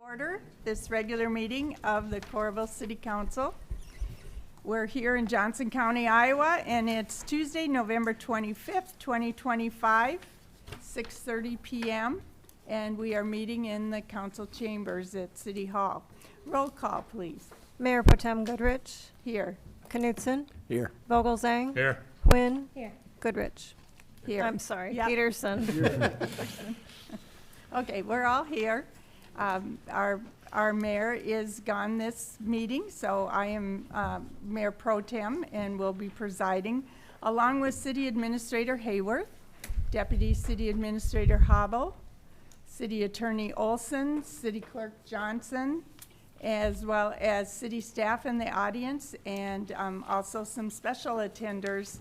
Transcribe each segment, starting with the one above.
Order this regular meeting of the Coralville City Council. We're here in Johnson County, Iowa, and it's Tuesday, November 25th, 2025, 6:30 p.m., and we are meeting in the council chambers at City Hall. Roll call, please. Mayor Pro Tem Goodrich. Here. Knutson. Here. Vogelzang. Here. Quinn. Here. Goodrich. Here. I'm sorry. Yep. Peterson. Okay, we're all here. Our mayor is gone this meeting, so I am Mayor Pro Tem and will be presiding, along with City Administrator Hayworth, Deputy City Administrator Hobble, City Attorney Olson, City Clerk Johnson, as well as city staff in the audience, and also some special attenders.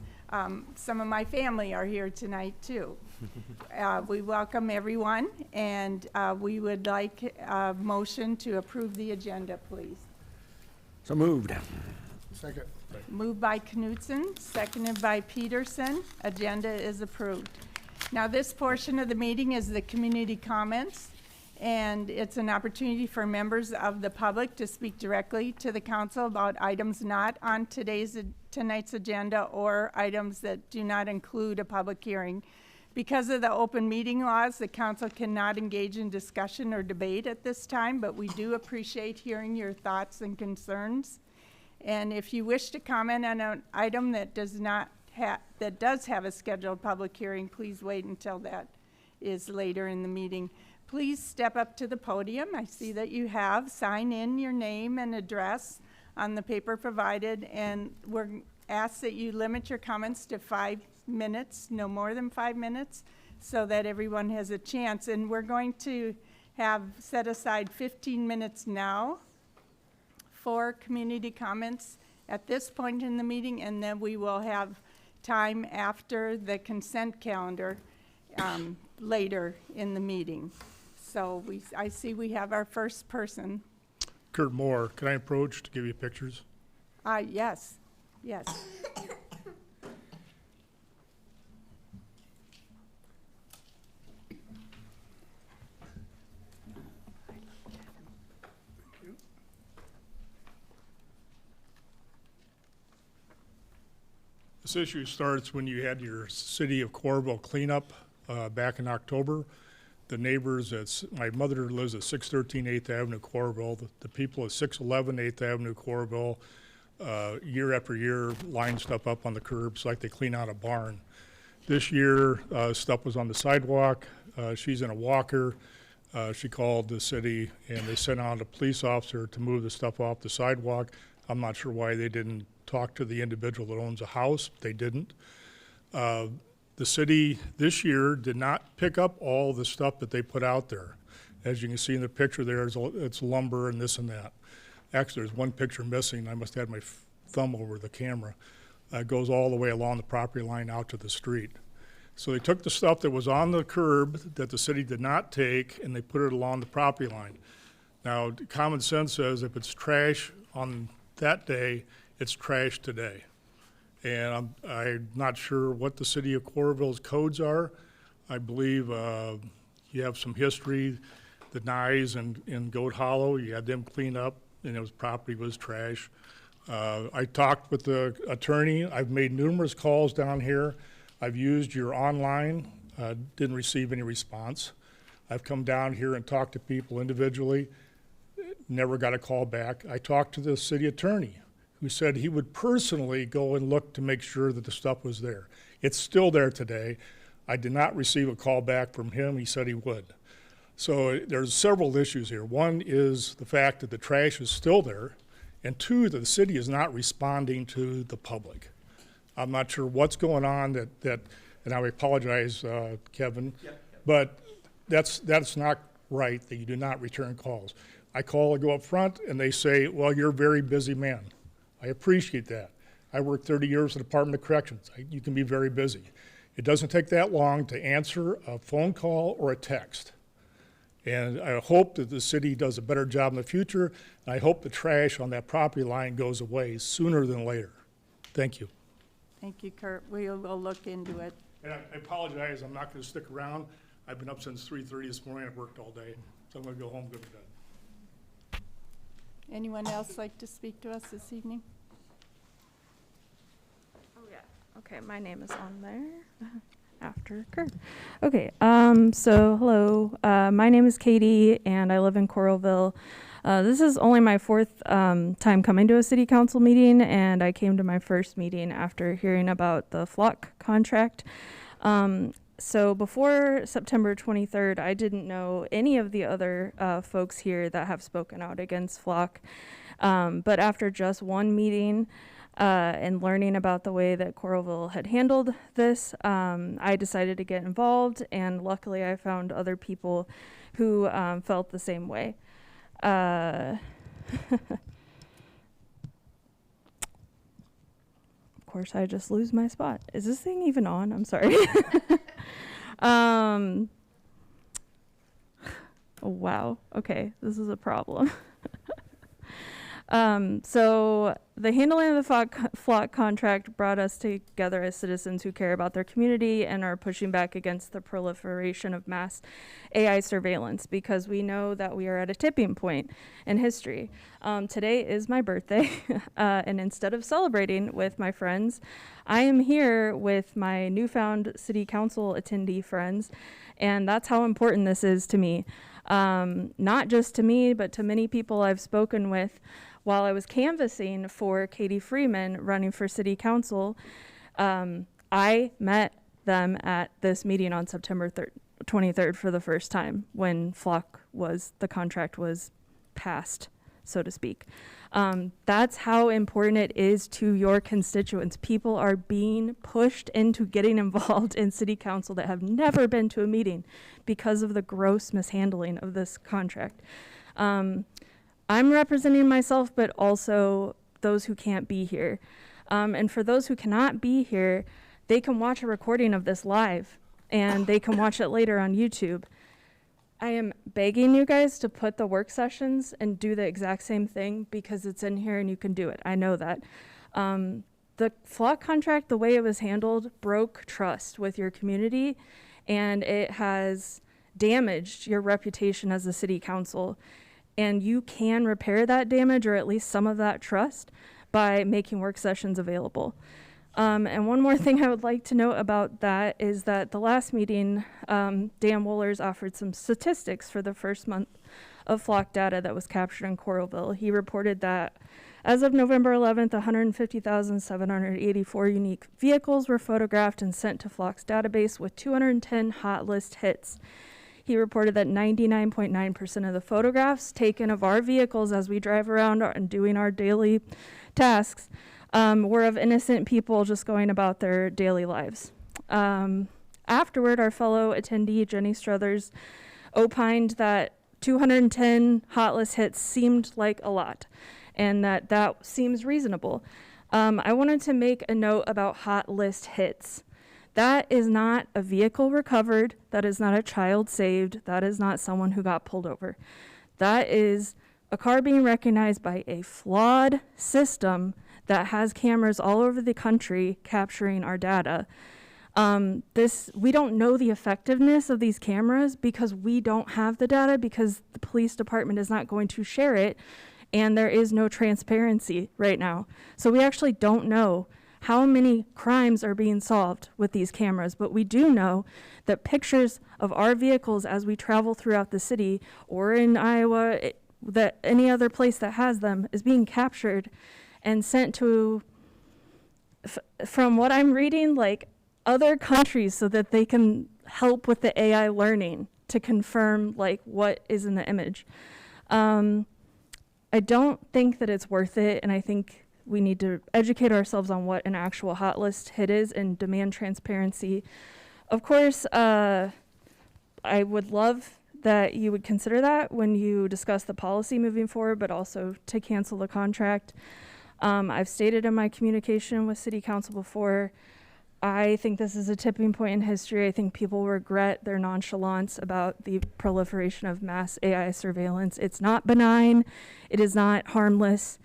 Some of my family are here tonight too. We welcome everyone, and we would like a motion to approve the agenda, please. So moved. Second. Moved by Knutson, seconded by Peterson. Agenda is approved. Now, this portion of the meeting is the community comments, and it's an opportunity for members of the public to speak directly to the council about items not on tonight's agenda or items that do not include a public hearing. Because of the open meeting laws, the council cannot engage in discussion or debate at this time, but we do appreciate hearing your thoughts and concerns. And if you wish to comment on an item that does have a scheduled public hearing, please wait until that is later in the meeting. Please step up to the podium. I see that you have. Sign in your name and address on the paper provided, and we're asked that you limit your comments to 5 minutes, no more than 5 minutes, so that everyone has a chance. And we're going to have set aside 15 minutes now for community comments at this point in the meeting, and then we will have time after the consent calendar later in the meeting. So I see we have our first person. Kurt Moore, can I approach to give you pictures? Yes, yes. This issue starts when you had your City of Coralville cleanup back in October. The neighbors, my mother lives at 613 8th Avenue, Coralville. The people at 611 8th Avenue, Coralville, year after year, line stuff up on the curbs like they clean out a barn. This year, stuff was on the sidewalk. She's in a walker. She called the city, and they sent out a police officer to move the stuff off the sidewalk. I'm not sure why they didn't talk to the individual that owns a house. They didn't. The city this year did not pick up all the stuff that they put out there. As you can see in the picture there, it's lumber and this and that. Actually, there's one picture missing. I must have had my thumb over the camera. It goes all the way along the property line out to the street. So they took the stuff that was on the curb that the city did not take, and they put it along the property line. Now, common sense says if it's trash on that day, it's trash today. And I'm not sure what the city of Coralville's codes are. I believe you have some history. The Nyes and Goat Hollow, you had them clean up, and property was trash. I talked with the attorney. I've made numerous calls down here. I've used your online, didn't receive any response. I've come down here and talked to people individually, never got a call back. I talked to the city attorney, who said he would personally go and look to make sure that the stuff was there. It's still there today. I did not receive a call back from him. He said he would. So there's several issues here. One is the fact that the trash is still there, and two, that the city is not responding to the public. I'm not sure what's going on and I apologize, Kevin, but that's not right, that you do not return calls. I call and go up front, and they say, well, you're a very busy man. I appreciate that. I worked 30 years in the Department of Corrections. You can be very busy. It doesn't take that long to answer a phone call or a text. And I hope that the city does a better job in the future, and I hope the trash on that property line goes away sooner than later. Thank you. Thank you, Kurt. We will look into it. And I apologize, I'm not going to stick around. I've been up since 3:30 this morning. I've worked all day, so I'm going to go home and go to bed. Anyone else like to speak to us this evening? Oh yeah. Okay, my name is on there after Kurt. Okay. So hello. My name is Katie, and I live in Coralville. This is only my fourth time coming to a city council meeting, and I came to my first meeting after hearing about the flock contract. So before September 23rd, I didn't know any of the other folks here that have spoken out against flock. But after just one meeting and learning about the way that Coralville had handled this, I decided to get involved, and luckily I found other people who felt the same way. Of course, I just lose my spot. Is this thing even on? I'm sorry. Oh, wow. Okay, this is a problem. So the handling of the flock contract brought us together as citizens who care about their community and are pushing back against the proliferation of mass AI surveillance, because we know that we are at a tipping point in history. Today is my birthday, and instead of celebrating with my friends, I am here with my newfound city council attendee friends, and that's how important this is to me. Not just to me, but to many people I've spoken with while I was canvassing for Katie Freeman running for city council. I met them at this meeting on September 23rd for the first time when the contract was passed, so to speak. That's how important it is to your constituents. People are being pushed into getting involved in city council that have never been to a meeting because of the gross mishandling of this contract. I'm representing myself, but also those who can't be here. And for those who cannot be here, they can watch a recording of this live, and they can watch it later on YouTube. I am begging you guys to put the work sessions and do the exact same thing, because it's in here and you can do it. I know that. The flock contract, the way it was handled, broke trust with your community, and it has damaged your reputation as a city council. And you can repair that damage, or at least some of that trust, by making work sessions available. And one more thing I would like to note about that is that the last meeting, Dan Wohlers offered some statistics for the first month of flock data that was captured in Coralville. He reported that as of November 11th, 150,784 unique vehicles were photographed and sent to flock's database with 210 hot list hits. He reported that 99.9% of the photographs taken of our vehicles as we drive around and doing our daily tasks were of innocent people just going about their daily lives. Afterward, our fellow attendee, Jenny Struthers, opined that 210 hot list hits seemed like a lot, and that seems reasonable. I wanted to make a note about hot list hits. That is not a vehicle recovered. That is not a child saved. That is not someone who got pulled over. That is a car being recognized by a flawed system that has cameras all over the country capturing our data. We don't know the effectiveness of these cameras because we don't have the data, because the police department is not going to share it, and there is no transparency right now. So we actually don't know how many crimes are being solved with these cameras, but we do know that pictures of our vehicles as we travel throughout the city or in Iowa, that any other place that has them, is being captured and sent to, from what I'm reading, like other countries, so that they can help with the AI learning to confirm like what is in the image. I don't think that it's worth it, and I think we need to educate ourselves on what an actual hot list hit is and demand transparency. Of course, I would love that you would consider that when you discuss the policy moving forward, but also to cancel the contract. I've stated in my communication with City Council before, I think this is a tipping point in history. I think people regret their nonchalance about the proliferation of mass AI surveillance. It's not benign. It is not harmless.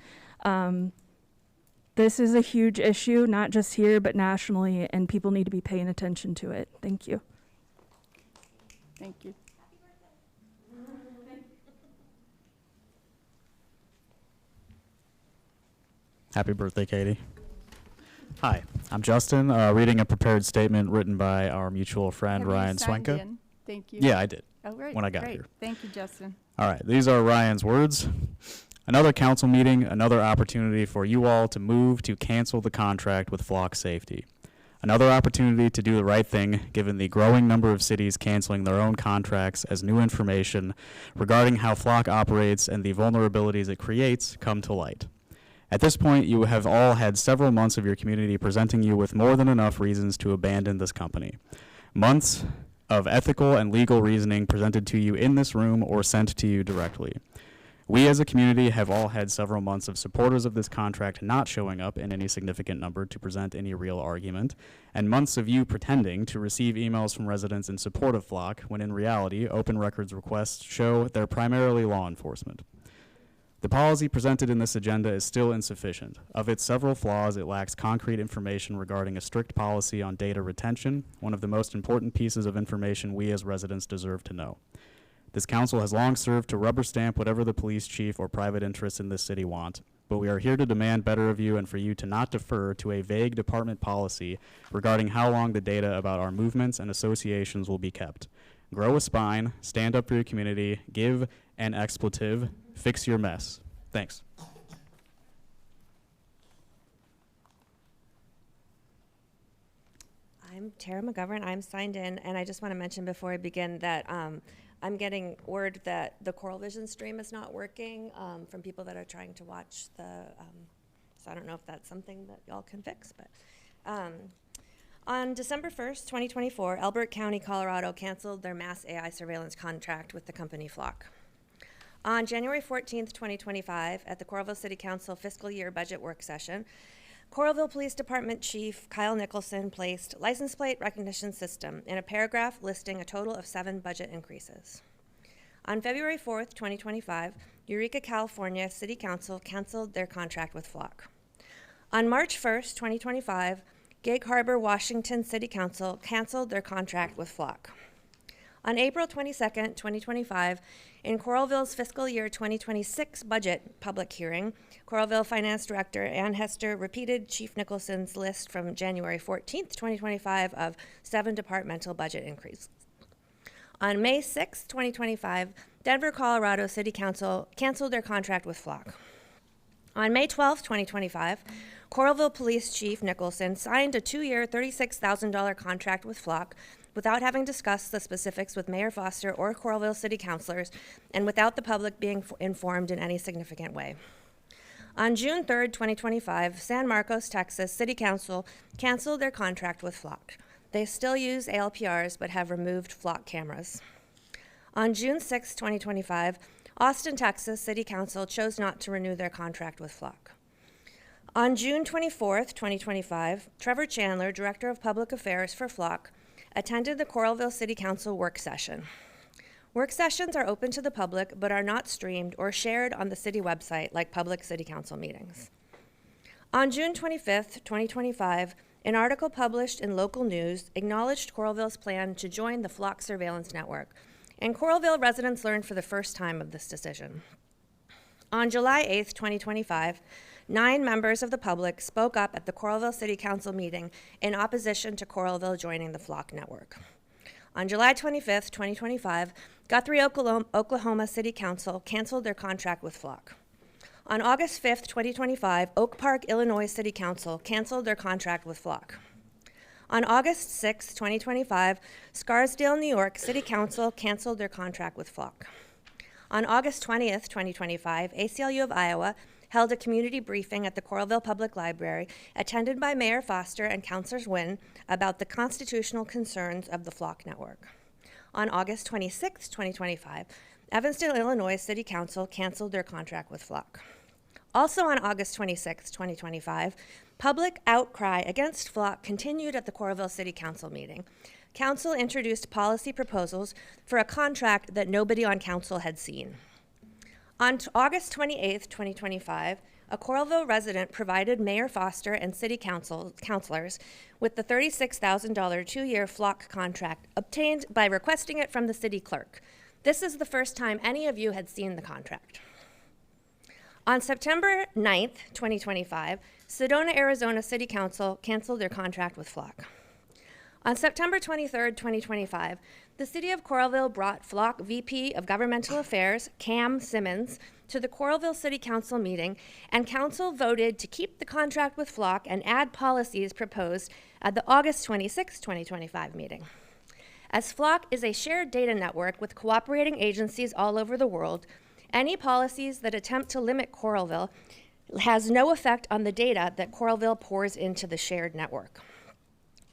This is a huge issue, not just here, but nationally, and people need to be paying attention to it. Thank you. Thank you. Happy birthday, Katie. Hi, I'm Justin, reading a prepared statement written by our mutual friend Have you Ryan signed Swenka. in? Thank you. Yeah, I did. Oh, great. when I got great. here. Thank you, Justin. All right, these are Ryan's words. Another council meeting, another opportunity for you all to move to cancel the contract with Flock Safety. Another opportunity to do the right thing, given the growing number of cities canceling their own contracts as new information regarding how Flock operates and the vulnerabilities it creates come to light. At this point, you have all had several months of your community presenting you with more than enough reasons to abandon this company. Months of ethical and legal reasoning presented to you in this room or sent to you directly. We as a community have all had several months of supporters of this contract not showing up in any significant number to present any real argument, and months of you pretending to receive emails from residents in support of Flock, when in reality, open records requests show they're primarily law enforcement. The policy presented in this agenda is still insufficient. Of its several flaws, it lacks concrete information regarding a strict policy on data retention, one of the most important pieces of information we as residents deserve to know. This council has long served to rubber stamp whatever the police chief or private interests in this city want, but we are here to demand better of you and for you to not defer to a vague department policy regarding how long the data about our movements and associations will be kept. Grow a spine, stand up for your community, give an expletive, fix your mess. Thanks. I'm Tara McGovern. I'm signed in, and I just want to mention before I begin that I'm getting word that the Coralvision stream is not working from people that are trying to watch the, so I don't know if that's something that y'all can fix, but. On December 1st, 2024, Elbert County, Colorado canceled their mass AI surveillance contract with the company Flock. On January 14th, 2025, at the Coralville City Council fiscal year budget work session, Coralville Police Department Chief Kyle Nicholson placed license plate recognition system in a paragraph listing a total of 7 budget increases. On February 4th, 2025, Eureka, California City Council canceled their contract with Flock. On March 1st, 2025, Gig Harbor, Washington City Council canceled their contract with Flock. On April 22nd, 2025, in Coralville's fiscal year 2026 budget public hearing, Coralville Finance Director Ann Hester repeated Chief Nicholson's list from January 14th, 2025 of 7 departmental budget increases. On May 6th, 2025, Denver, Colorado City Council canceled their contract with Flock. On May 12th, 2025, Coralville Police Chief Nicholson signed a 2-year, $36,000 contract with Flock without having discussed the specifics with Mayor Foster or Coralville City Councilors and without the public being informed in any significant way. On June 3rd, 2025, San Marcos, Texas City Council canceled their contract with Flock. They still use ALPRs but have removed Flock cameras. On June 6th, 2025, Austin, Texas City Council chose not to renew their contract with Flock. On June 24th, 2025, Trevor Chandler, Director of Public Affairs for Flock, attended the Coralville City Council work session. Work sessions are open to the public but are not streamed or shared on the city website like public city council meetings. On June 25th, 2025, an article published in local news acknowledged Coralville's plan to join the Flock surveillance network, and Coralville residents learned for the first time of this decision. On July 8th, 2025, 9 members of the public spoke up at the Coralville City Council meeting in opposition to Coralville joining the Flock network. On July 25th, 2025, Guthrie, Oklahoma City Council canceled their contract with Flock. On August 5th, 2025, Oak Park, Illinois City Council canceled their contract with Flock. On August 6th, 2025, Scarsdale, New York City Council canceled their contract with Flock. On August 20th, 2025, ACLU of Iowa held a community briefing at the Coralville Public Library, attended by Mayor Foster and Councilors Wynn, about the constitutional concerns of the Flock network. On August 26, 2025, Evansdale, Illinois City Council canceled their contract with Flock. Also on August 26, 2025, public outcry against Flock continued at the Coralville City Council meeting. Council introduced policy proposals for a contract that nobody on council had seen. On August 28, 2025, a Coralville resident provided Mayor Foster and City councilors with the $36,000 2-year Flock contract obtained by requesting it from the city clerk. This is the first time any of you had seen the contract. On September 9th, 2025, Sedona, Arizona City Council canceled their contract with Flock. On September 23rd, 2025, the City of Coralville brought Flock VP of Governmental Affairs, Cam Simmons, to the Coralville City Council meeting, and Council voted to keep the contract with Flock and add policies proposed at the August 26, 2025 meeting. As Flock is a shared data network with cooperating agencies all over the world, any policies that attempt to limit Coralville has no effect on the data that Coralville pours into the shared network.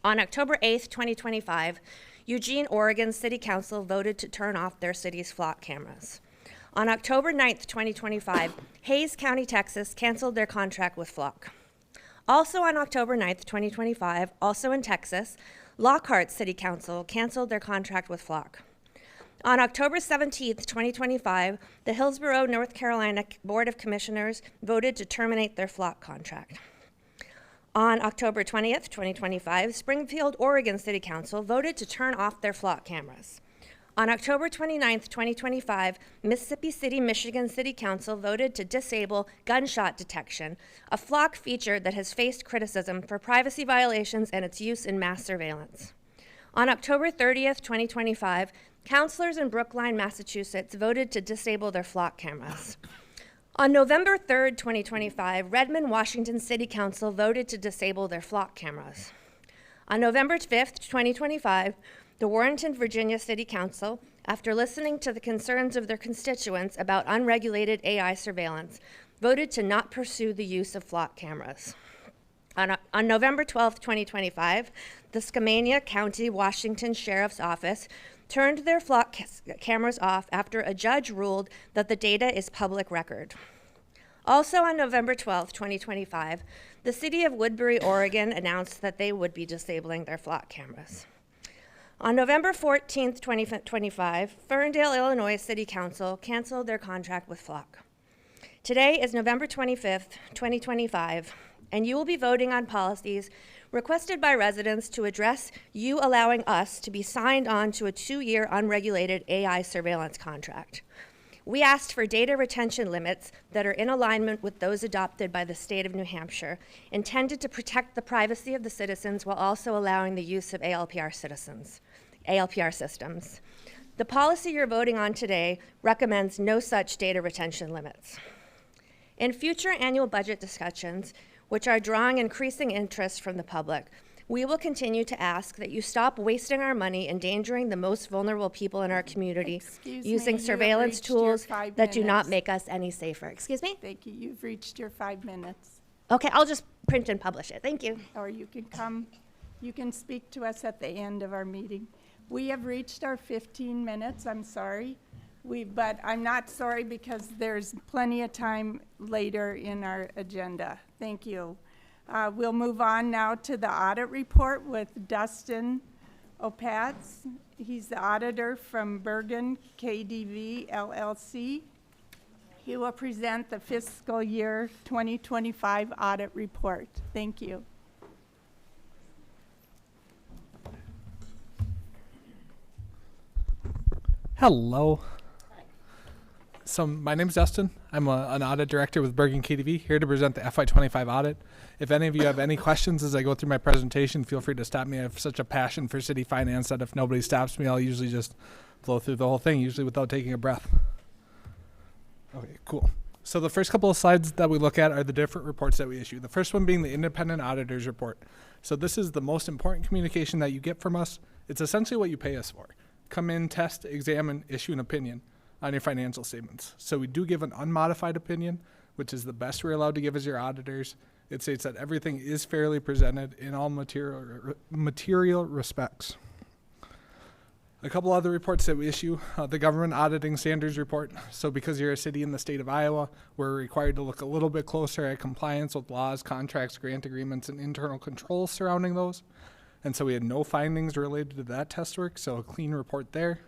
On October 8th, 2025, Eugene, Oregon City Council voted to turn off their city's Flock cameras. On October 9th, 2025, Hays County, Texas canceled their contract with Flock. Also on October 9th, 2025, also in Texas, Lockhart City Council canceled their contract with Flock. On October 17th, 2025, the Hillsborough, North Carolina Board of Commissioners voted to terminate their Flock contract. On October 20th, 2025, Springfield, Oregon City Council voted to turn off their Flock cameras. On October 29th, 2025, Mississippi City, Michigan City Council voted to disable gunshot detection, a Flock feature that has faced criticism for privacy violations and its use in mass surveillance. On October 30th, 2025, councilors in Brookline, Massachusetts voted to disable their Flock cameras. On November 3rd, 2025, Redmond, Washington City Council voted to disable their Flock cameras. On November 5th, 2025, the Warrenton, Virginia City Council, after listening to the concerns of their constituents about unregulated AI surveillance, voted to not pursue the use of Flock cameras. On November 12th, 2025, the Skamania County, Washington Sheriff's Office turned their Flock cameras off after a judge ruled that the data is public record. Also on November 12th, 2025, the City of Woodbury, Oregon announced that they would be disabling their Flock cameras. On November 14th, 2025, Ferndale, Illinois City Council canceled their contract with Flock. Today is November 25th, 2025, and you will be voting on policies requested by residents to address you allowing us to be signed on to a 2-year unregulated AI surveillance contract. We asked for data retention limits that are in alignment with those adopted by the state of New Hampshire, intended to protect the privacy of the citizens while also allowing the use of ALPR systems. The policy you're voting on today recommends no such data retention limits. In future annual budget discussions, which are drawing increasing interest from the public, we will continue to ask that you stop wasting our money endangering the most vulnerable people in our community using surveillance tools that do not make us any safer. Excuse me? Thank you. You've reached your 5 minutes. Okay, I'll just print and publish it. Thank you. Or you can speak to us at the end of our meeting. We have reached our 15 minutes. I'm sorry. But I'm not sorry because there's plenty of time later in our agenda. Thank you. We'll move on now to the audit report with Dustin Opatz. He's the auditor from Bergen KDV LLC. He will present the fiscal year 2025 audit report. Thank you. Hello. So my name is Dustin. I'm an audit director with Bergen KDV, here to present the FY25 audit. If any of you have any questions as I go through my presentation, feel free to stop me. I have such a passion for city finance that if nobody stops me, I'll usually just flow through the whole thing, usually without taking a breath. Okay, cool. So the first couple of slides that we look at are the different reports that we issue. The first one being the independent auditor's report. So this is the most important communication that you get from us. It's essentially what you pay us for. Come in, test, examine, issue an opinion on your financial statements. So we do give an unmodified opinion, which is the best we're allowed to give as your auditors. It states that everything is fairly presented in all material respects. A couple other reports that we issue, the Government Auditing Standards Report. So because you're a city in the state of Iowa, we're required to look a little bit closer at compliance with laws, contracts, grant agreements, and internal controls surrounding those. And so we had no findings related to that test work, so a clean report there.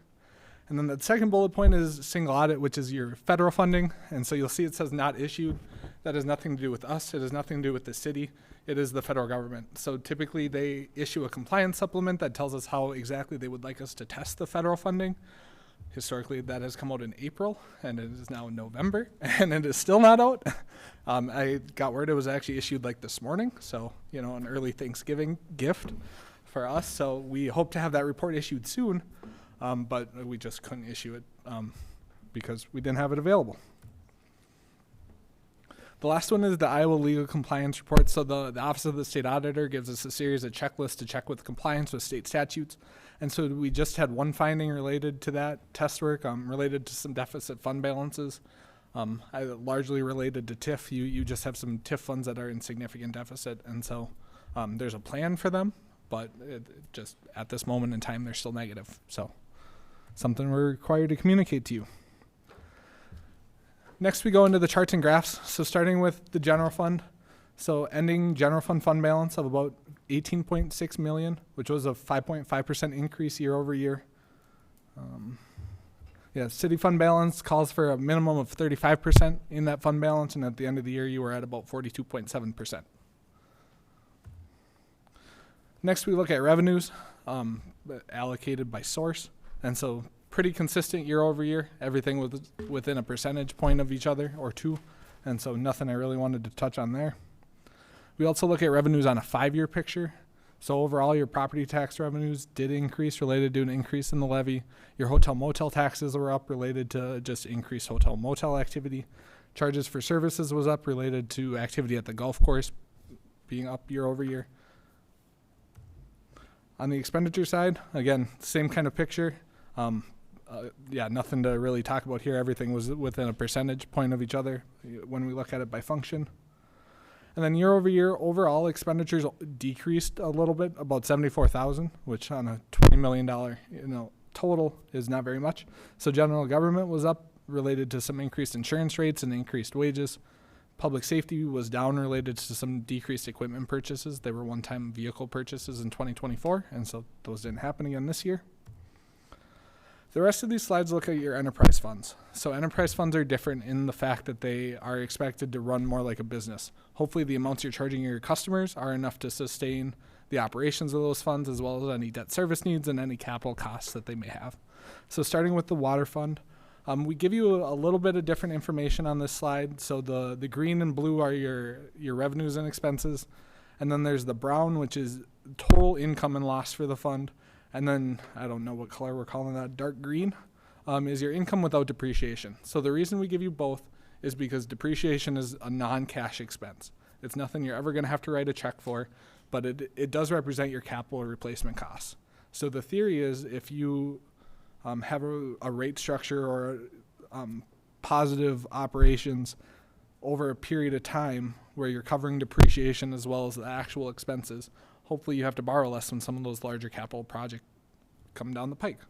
And then the second bullet point is single audit, which is your federal funding. And so you'll see it says not issued. That has nothing to do with us. It has nothing to do with the city. It is the federal government. So typically they issue a compliance supplement that tells us how exactly they would like us to test the federal funding. Historically, that has come out in April, and it is now November, and it is still not out. I got word it was actually issued like this morning, so, you know, an early Thanksgiving gift for us. So we hope to have that report issued soon, but we just couldn't issue it because we didn't have it available. The last one is the Iowa Legal Compliance Report. So the Office of the State Auditor gives us a series of checklists to check with compliance with state statutes. And so we just had one finding related to that test work, related to some deficit fund balances, largely related to TIF. You just have some TIF funds that are in significant deficit. And so there's a plan for them, but just at this moment in time, they're still negative. So something we're required to communicate to you. Next, we go into the charts and graphs. So starting with the general fund. So ending general fund balance of about 18.6 million, which was a 5.5% increase year over year. City fund balance calls for a minimum of 35% in that fund balance, and at the end of the year, you were at about 42.7%. Next, we look at revenues allocated by source, and so pretty consistent year over year. Everything was within a percentage point of each other or two, and so nothing I really wanted to touch on there. We also look at revenues on a 5-year picture. So overall, your property tax revenues did increase related to an increase in the levy. Your hotel motel taxes were up related to just increased hotel motel activity. Charges for services was up related to activity at the golf course being up year over year. On the expenditure side, again, same kind of picture. Nothing to really talk about here. Everything was within a percentage point of each other when we look at it by function. And then year over year, overall expenditures decreased a little bit, about $74,000, which on a $20 million total is not very much. So general government was up related to some increased insurance rates and increased wages. Public safety was down related to some decreased equipment purchases. They were one-time vehicle purchases in 2024, and so those didn't happen again this year. The rest of these slides look at your enterprise funds. So enterprise funds are different in the fact that they are expected to run more like a business. Hopefully the amounts you're charging your customers are enough to sustain the operations of those funds as well as any debt service needs and any capital costs that they may have. So starting with the water fund, we give you a little bit of different information on this slide. So the green and blue are your revenues and expenses. And then there's the brown, which is total income and loss for the fund. And then, I don't know what color we're calling that, dark green, is your income without depreciation. So the reason we give you both is because depreciation is a non-cash expense. It's nothing you're ever going to have to write a check for, but it does represent your capital replacement costs. So the theory is if you have a rate structure or positive operations over a period of time where you're covering depreciation as well as the actual expenses, hopefully you have to borrow less when some of those larger capital projects come down the pike.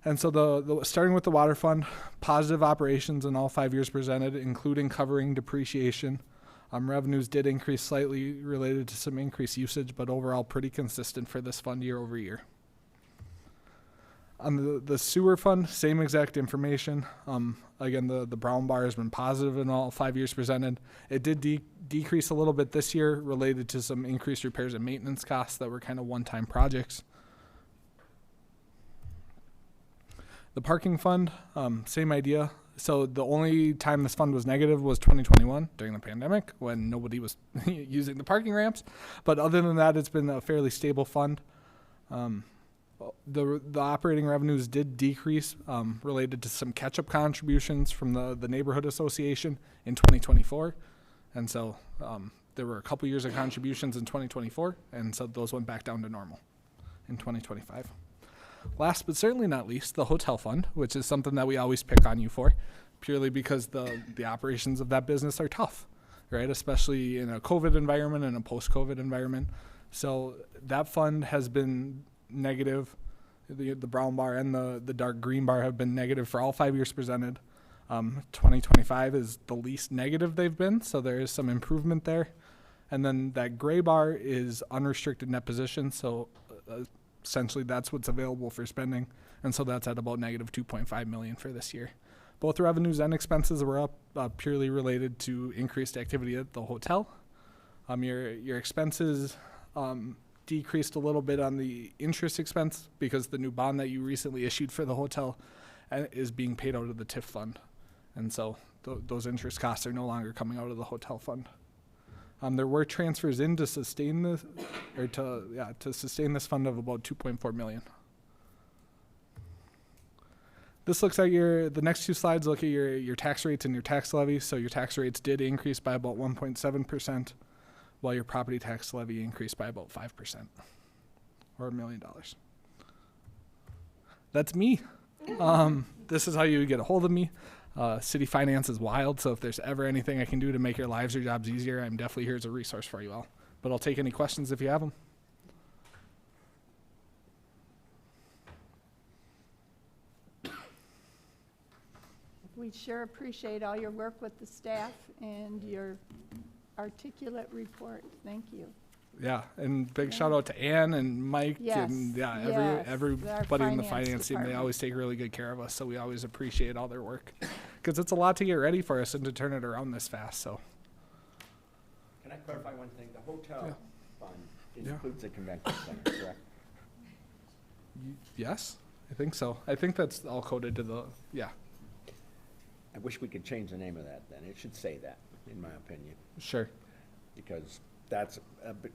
And so the starting with the water fund, positive operations in all 5 years presented, including covering depreciation. Revenues did increase slightly related to some increased usage, but overall pretty consistent for this fund year over year. On the sewer fund, same exact information. Again, the brown bar has been positive in all 5 years presented. It did decrease a little bit this year related to some increased repairs and maintenance costs that were kind of one-time projects. The parking fund, same idea. So the only time this fund was negative was 2021 during the pandemic when nobody was using the parking ramps. But other than that, it's been a fairly stable fund. The operating revenues did decrease related to some catch-up contributions from the neighborhood association in 2024. And so there were a couple years of contributions in 2024, and so those went back down to normal in 2025. Last but certainly not least, the hotel fund, which is something that we always pick on you for, purely because the operations of that business are tough, right? Especially in a COVID environment and a post-COVID environment. So that fund has been negative. The brown bar and the dark green bar have been negative for all 5 years presented. 2025 is the least negative they've been, so there is some improvement there. And then that gray bar is unrestricted net position, so essentially that's what's available for spending, and so that's at about negative 2.5 million for this year. Both revenues and expenses were up purely related to increased activity at the hotel. Your expenses decreased a little bit on the interest expense because the new bond that you recently issued for the hotel is being paid out of the TIF fund. And so those interest costs are no longer coming out of the hotel fund. There were transfers in to sustain this, to sustain this fund of about 2.4 million. This looks at the next two slides look at your tax rates and your tax levy. So your tax rates did increase by about 1.7%, while your property tax levy increased by about 5%, or $1 million. That's me. This is how you get a hold of me. City finance is wild, so if there's ever anything I can do to make your lives or jobs easier, I'm definitely here as a resource for you all. But I'll take any questions if you have them. We sure appreciate all your work with the staff and your articulate report. Thank you. Yeah, and big shout out to Ann and Mike Yes, and yes, everybody in the finance finance team. They department. always take really good care of us, so we always appreciate all their work because it's a lot to get ready for us and to turn it around this fast. So Can I clarify one thing? The hotel Yeah. fund Yeah. includes the convention center, correct? yes, I think so. I think that's all coded to the I wish we could change the name of that then. It should say that, in my opinion, sure. because that's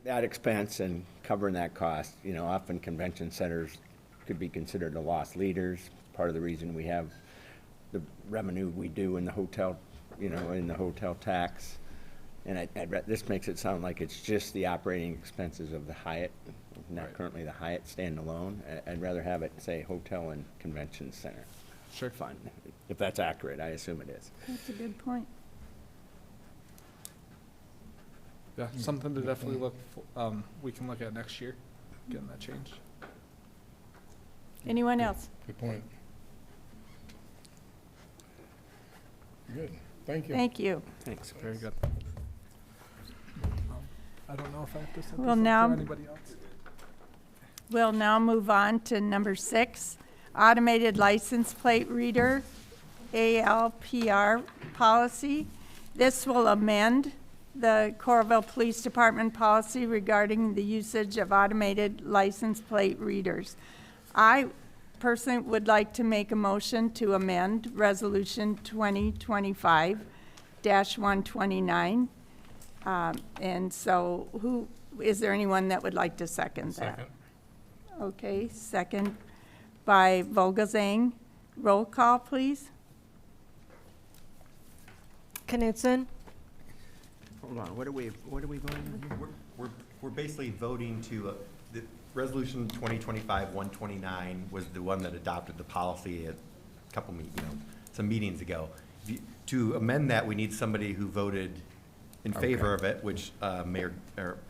that expense and covering that cost. You know, often convention centers could be considered the lost leaders. Part of the reason we have the revenue we do in the hotel, you know, in the hotel tax. And this makes it sound like it's just the operating expenses of the Hyatt, not Right. currently the Hyatt standalone. I'd rather have it say hotel and convention center Sure. fund, if that's accurate. I assume it is. That's a good point. Yeah, something to definitely we can look at next year, getting that changed. Anyone else? Good point. Good, thank you. Thank you. Thanks. Very good. I don't know if I have to set Well, this up now- for anybody else. We'll now move on to number 6, automated license plate reader, ALPR policy. This will amend the Coralville Police Department policy regarding the usage of automated license plate readers. I personally would like to make a motion to amend Resolution 2025-129. And so is there anyone that would like to second that? Second. Okay, second by Vogelzang. Roll call, please. Knutson, Hold on, what are we voting on here? We're basically voting to, the resolution 2025-129 was the one that adopted the policy a couple, some meetings ago. To amend that, we need somebody who voted in favor of it, which Mayor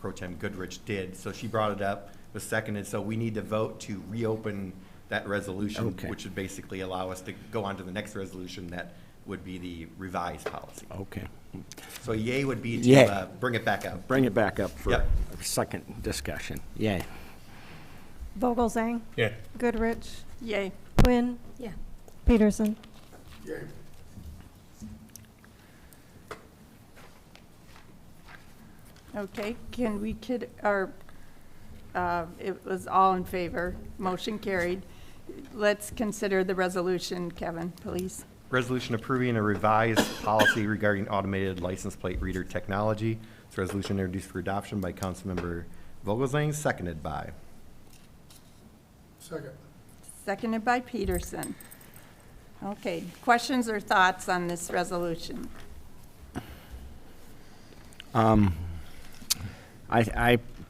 Pro Tem Goodrich did. So she brought it up, was seconded, so we need to vote to reopen that resolution, Okay. which would basically allow us to go on to the next resolution that would be the revised policy. Okay. So yay would be Yay. to bring it back up. Bring it back up for Yep. a second discussion. Yay. Vogelzang, Yeah. Goodrich, Yay. Quinn. Yeah. Peterson. Okay, can we it was all in favor, motion carried. Let's consider the resolution, Kevin, please. Resolution approving a revised policy regarding automated license plate reader technology. This resolution introduced for adoption by Councilmember Vogelzang, seconded by. Second. Seconded by Peterson. Okay, questions or thoughts on this resolution? I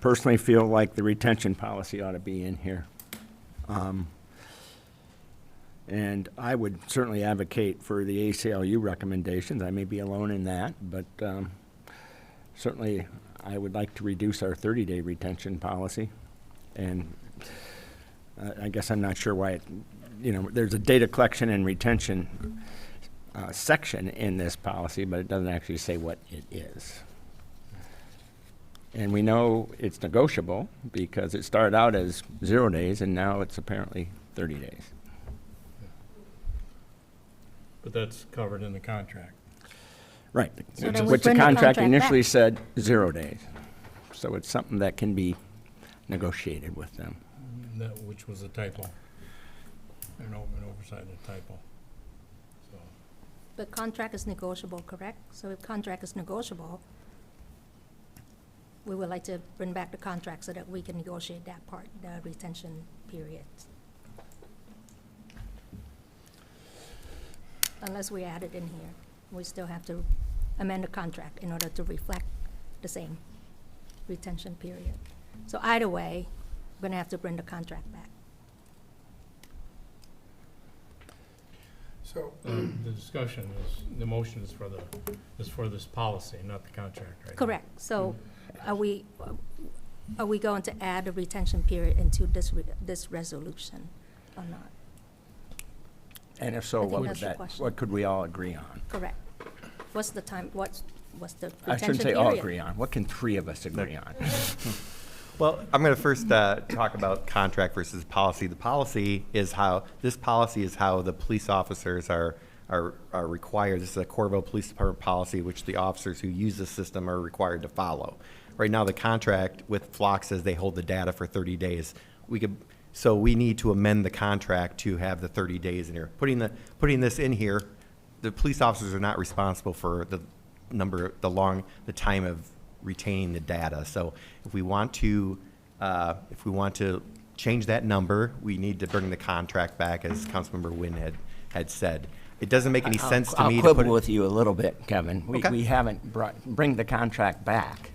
personally feel like the retention policy ought to be in here. And I would certainly advocate for the ACLU recommendations. I may be alone in that, but certainly I would like to reduce our 30-day retention policy. And I guess I'm not sure why there's a data collection and retention section in this policy, but it doesn't actually say what it is. And we know it's negotiable because it started out as 0 days and now it's apparently 30 days. But that's covered in the contract. Right. So then we Which the bring the contract contract initially back. said 0 days. So it's something that can be negotiated with them. Which was a typo. an oversight and a typo. So, The contract is negotiable, correct? So if contract is negotiable, we would like to bring back the contract so that we can negotiate that part, the retention period. Unless we add it in here, we still have to amend the contract in order to reflect the same retention period. So either way, we're gonna have to bring the contract back. So, the discussion is, the motion is for this policy, not the contract, right? Correct. So are we going to add a retention period into this resolution or not? And if so, I think what would that's the that, question. what could we all agree on? Correct. What's the time, what's the I retention shouldn't say period? all agree on. What can three of us agree on? Well, I'm going to first talk about contract versus policy. The policy is how, this policy is how the police officers are required. This is a Coralville Police Department policy, which the officers who use the system are required to follow. Right now, the contract with Flock says they hold the data for 30 days. So we need to amend the contract to have the 30 days in here. Putting this in here, the police officers are not responsible for the time of retaining the data. So if we want to change that number, we need to bring the contract back, as Councilmember Wynn had said. It doesn't make any sense to me to I'll put quibble it. with you a little bit, Kevin. Okay. We haven't bring the contract back,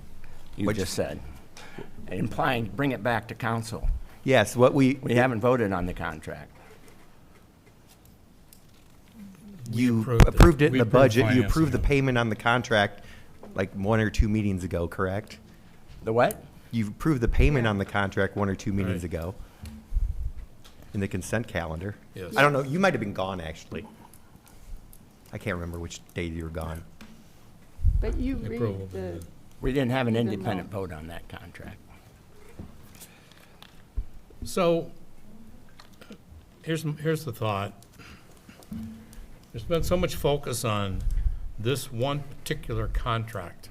you just said, implying bring it back to council. Yes, what We haven't voted on the contract. you approved it. approved it in We the approved budget. You financing approved the it. payment on the contract like 1 or 2 meetings ago, correct? The what? You approved the payment on the contract 1 or 2 meetings Right. ago in the consent calendar. Yes. I don't know, you might have been gone, actually. I can't remember which day you were gone. But you The read approval the, did. We didn't have an Even independent vote on that contract. So, here's the thought. There's been so much focus on this one particular contract.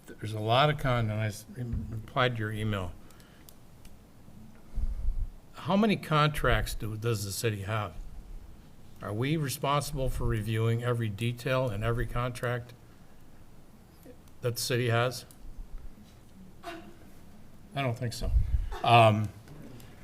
There's a lot of and I replied to your email. How many contracts does the city have? Are we responsible for reviewing every detail in every contract that the city has? I don't think so.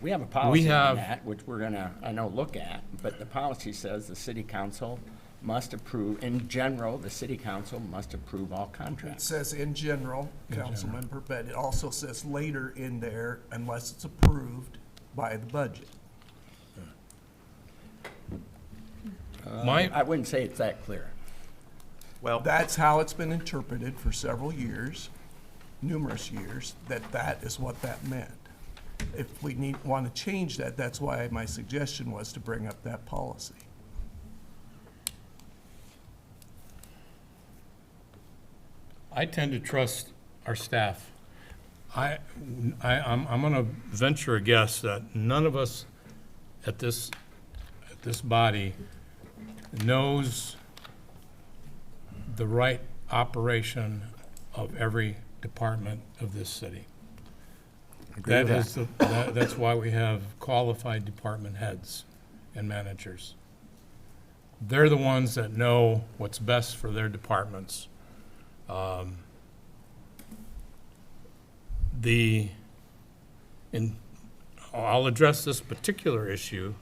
We have a policy on have- that, which we're gonna, I know, look at, but the policy says the city council must approve, in general, the city council must approve all It contracts. says in general, Councilmember, but it also says later in there, unless it's approved by the budget. I wouldn't say it's that clear. Well, That's how it's been interpreted for several years, numerous years, that is what that meant. If we want to change that, that's why my suggestion was to bring up that policy. I tend to trust our staff. I'm gonna venture a guess that none of us at this body knows the right operation of every department of this city. Agree with That is, that's why we have qualified department heads and managers. They're the ones that know what's best for their departments. I'll address this particular issue.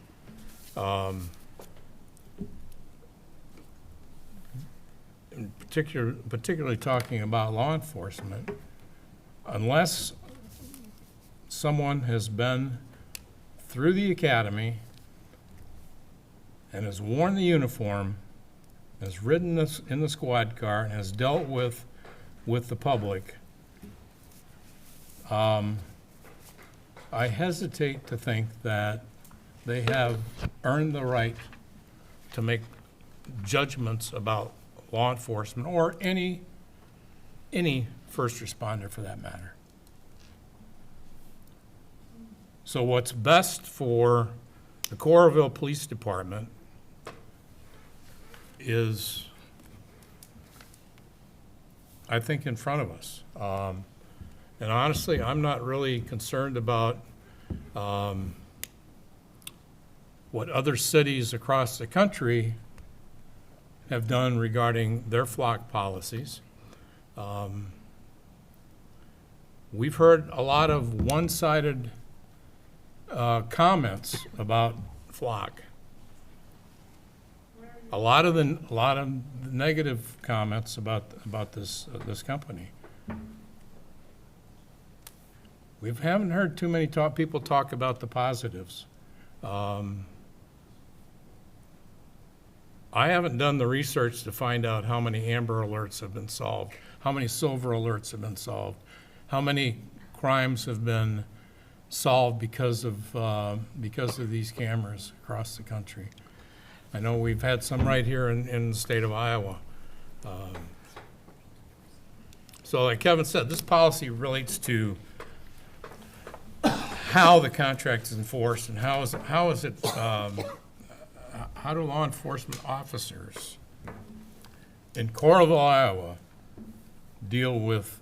Particularly talking about law enforcement, unless someone has been through the academy and has worn the uniform, has ridden in the squad car, and has dealt with the public, I hesitate to think that they have earned the right to make judgments about law enforcement or any first responder for that matter. So what's best for the Coralville Police Department is, I think, in front of us. And honestly, I'm not really concerned about what other cities across the country have done regarding their flock policies. We've heard a lot of one-sided comments about flock. A lot of the negative comments about this company. We haven't heard too many people talk about the positives. I haven't done the research to find out how many Amber Alerts have been solved, how many Silver Alerts have been solved, how many crimes have been solved because of these cameras across the country. I know we've had some right here in the state of Iowa. So like Kevin said, this policy relates to how the contract is enforced and how do law enforcement officers in Coralville, Iowa, deal with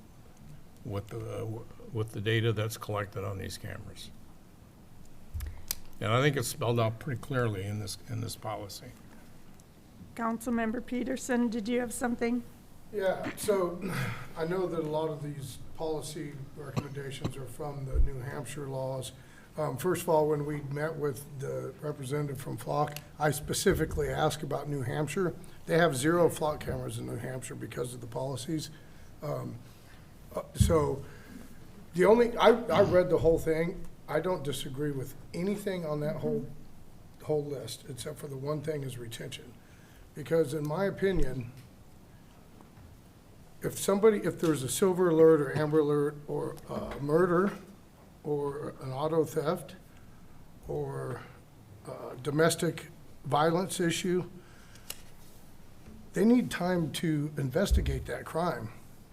the data that's collected on these cameras. And I think it's spelled out pretty clearly in this policy. Councilmember Peterson, did you have something? Yeah, so I know that a lot of these policy recommendations are from the New Hampshire laws. First of all, when we met with the representative from Flock, I specifically asked about New Hampshire. They have 0 flock cameras in New Hampshire because of the policies. So the only, I read the whole thing. I don't disagree with anything on that whole list, except for the one thing is retention. Because in my opinion, if there's a Silver Alert or Amber Alert or murder or an auto theft or domestic violence issue, they need time to investigate that crime.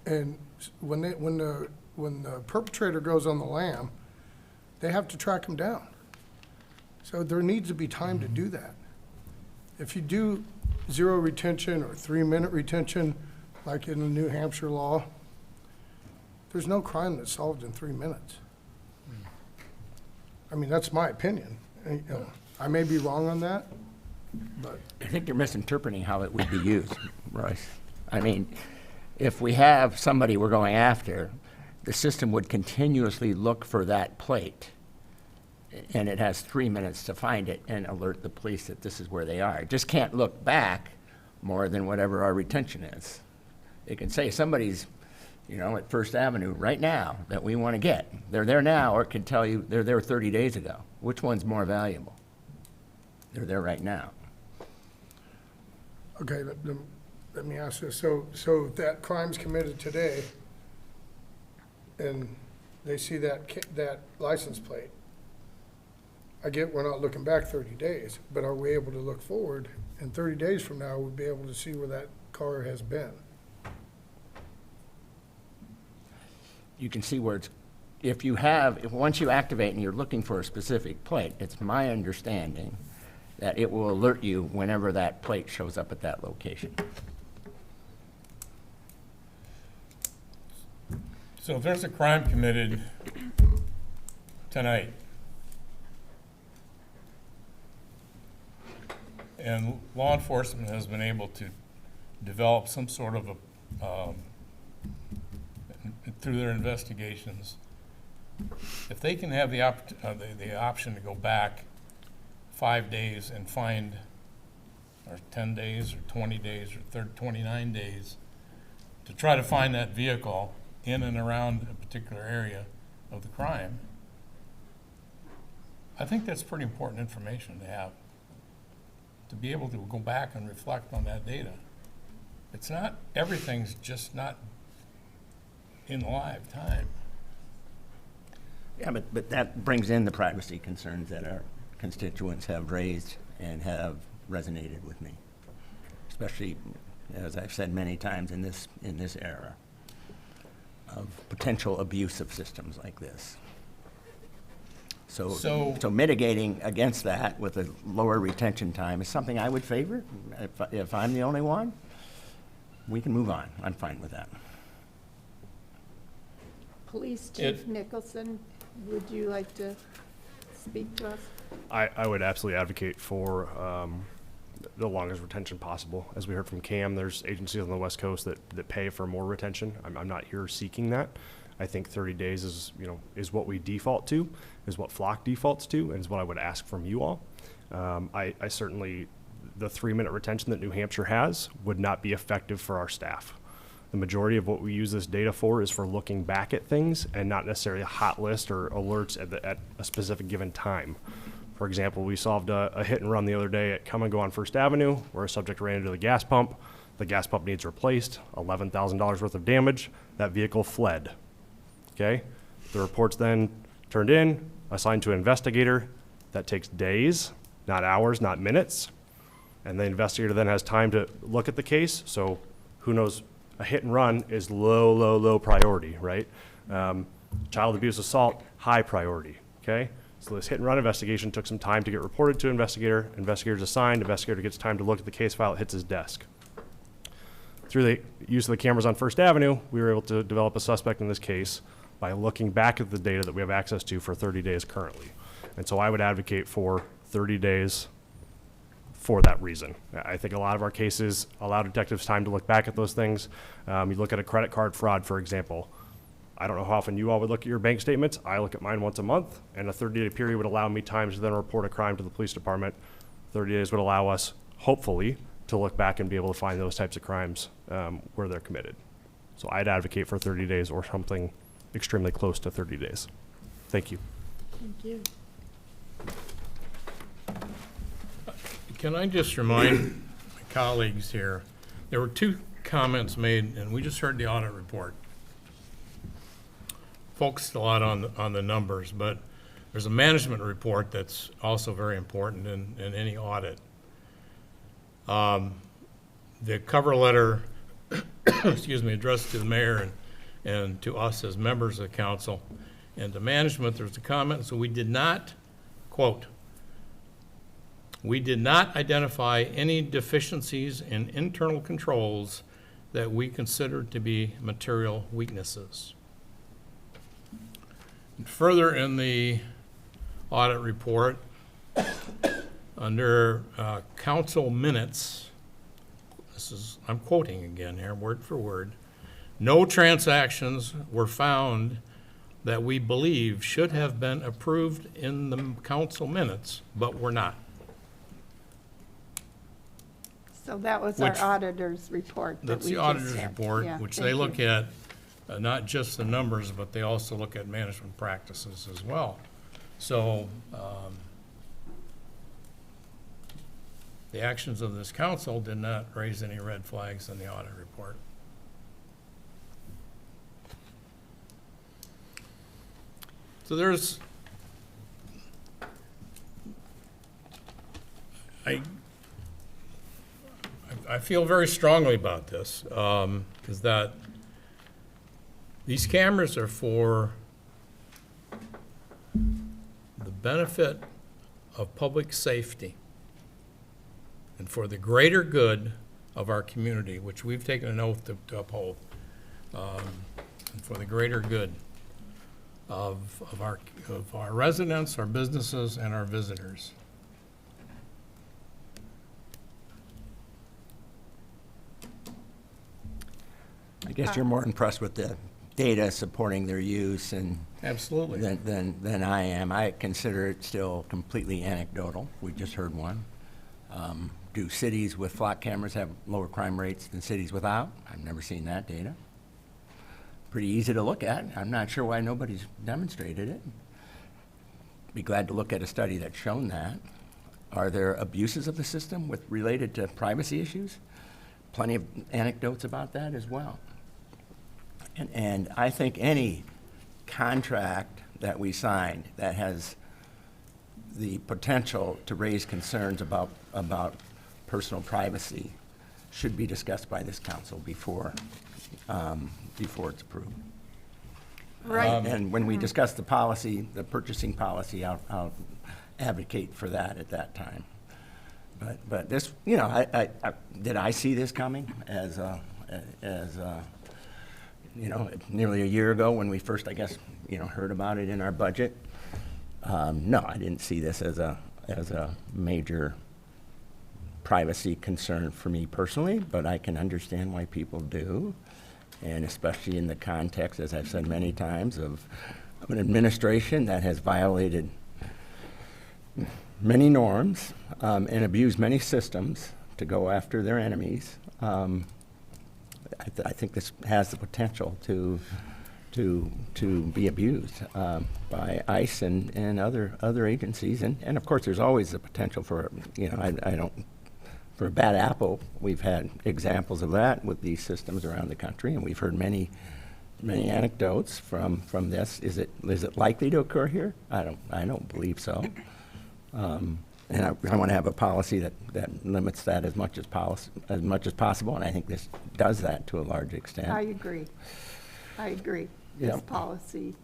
And when the perpetrator goes on the lam, they have to track him down. So there needs to be time to do that. If you do 0 retention or 3-minute retention, like in the New Hampshire law, there's no crime that's solved in 3 minutes. I mean, that's my opinion. And, you know, I may be wrong on that, but. I think you're misinterpreting how it would be used, Royce. I mean, if we have somebody we're going after, the system would continuously look for that plate, and it has 3 minutes to find it and alert the police that this is where they are. It just can't look back more than whatever our retention is. It can say somebody's, you know, at First Avenue right now that we want to get. They're there now, or it could tell you they're there 30 days ago. Which one's more valuable? They're there right now. Okay, let me ask this. So if that crime's committed today, and they see that license plate, I get we're not looking back 30 days, but are we able to look forward? And 30 days from now, we'll be able to see where that car has been. You can see where it's, once you activate and you're looking for a specific plate, it's my understanding that it will alert you whenever that plate shows up at that location. So if there's a crime committed tonight, and law enforcement has been able to develop some sort of a, through their investigations, if they can have the option to go back 5 days and find, or 10 days, or 20 days, or 29 days, to try to find that vehicle in and around a particular area of the crime, I think that's pretty important information to have, to be able to go back and reflect on that data. It's not, everything's just not in live time. Yeah, but that brings in the privacy concerns that our constituents have raised and have resonated with me, especially, as I've said many times, in this era of potential abuse of systems like this. So mitigating against that with a lower retention time is something I would favor. If I'm the only one, we can move on. I'm fine with that. Police Chief Nicholson, would you like to speak to us? I would absolutely advocate for the longest retention possible. As we heard from Cam, there's agencies on the West Coast that pay for more retention. I'm not here seeking that. I think 30 days is what we default to, is what Flock defaults to, and is what I would ask from you all. I certainly, the 3-minute retention that New Hampshire has would not be effective for our staff. The majority of what we use this data for is for looking back at things and not necessarily a hot list or alerts at a specific given time. For example, we solved a hit and run the other day at Come and Go on First Avenue where a subject ran into the gas pump. The gas pump needs replaced, $11,000 worth of damage. That vehicle fled. Okay? The report's then turned in, assigned to an investigator. That takes days, not hours, not minutes. And the investigator then has time to look at the case. So who knows, a hit and run is low priority, right? Child abuse assault, high priority, okay? So this hit and run investigation took some time to get reported to an investigator. Investigator's assigned, investigator gets time to look at the case file, it hits his desk. Through the use of the cameras on First Avenue, we were able to develop a suspect in this case by looking back at the data that we have access to for 30 days currently. And so I would advocate for 30 days for that reason. I think a lot of our cases allow detectives time to look back at those things. You look at a credit card fraud, for example. I don't know how often you all would look at your bank statements. I look at mine once a month, and a 30-day period would allow me time to then report a crime to the police department. 30 days would allow us, hopefully, to look back and be able to find those types of crimes where they're committed. So I'd advocate for 30 days or something extremely close to 30 days. Thank you. Thank you. Can I just remind my colleagues here, there were 2 comments made, and we just heard the audit report. Focused a lot on the numbers, but there's a management report that's also very important in any audit. The cover letter, excuse me, addressed to the mayor and to us as members of the council, and to management, there's a comment, so we did not, quote, we did not identify any deficiencies in internal controls that we considered to be material weaknesses. And further in the audit report, under council minutes, I'm quoting again here, word for word, no transactions were found that we believe should have been approved in the council minutes, but were not. So that was our auditor's report that That's we the just auditor's had. report, Yeah, which thank they you. look at not just the numbers, but they also look at management practices as well. So the actions of this council did not raise any red flags in the audit report. So there's, I feel very strongly about this, is that these cameras are for the benefit of public safety and for the greater good of our community, which we've taken an oath to uphold, and for the greater good of our residents, our businesses, and our visitors. I guess you're more impressed with the data supporting their use and Absolutely. than I am. I consider it still completely anecdotal. We just heard one. Do cities with flock cameras have lower crime rates than cities without? I've never seen that data. Pretty easy to look at. I'm not sure why nobody's demonstrated it. Be glad to look at a study that's shown that. Are there abuses of the system related to privacy issues? Plenty of anecdotes about that as well. And I think any contract that we signed that has the potential to raise concerns about personal privacy should be discussed by this council before it's approved. Right. And when we discuss the policy, the purchasing policy, I'll advocate for that at that time. But this, did I see this coming as nearly a year ago when we first, I guess, heard about it in our budget. No, I didn't see this as a major privacy concern for me personally, but I can understand why people do. And especially in the context, as I've said many times, of an administration that has violated many norms and abused many systems to go after their enemies. I think this has the potential to be abused by ICE and other agencies. And of course, there's always the potential for, for a bad apple. We've had examples of that with these systems around the country, and we've heard many anecdotes from this. Is it likely to occur here? I don't believe so. And I want to have a policy that limits that as much as possible, and I think this does that to a large extent. I agree. This policy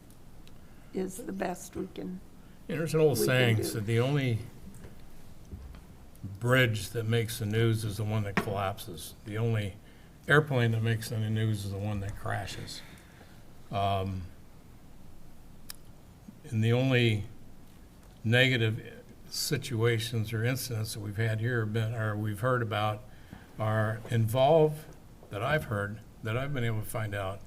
is the best we can. There's an old we saying can do. that the only bridge that makes the news is the one that collapses. The only airplane that makes any news is the one that crashes. And the only negative situations or incidents that we've had here we've heard about that I've been able to find out,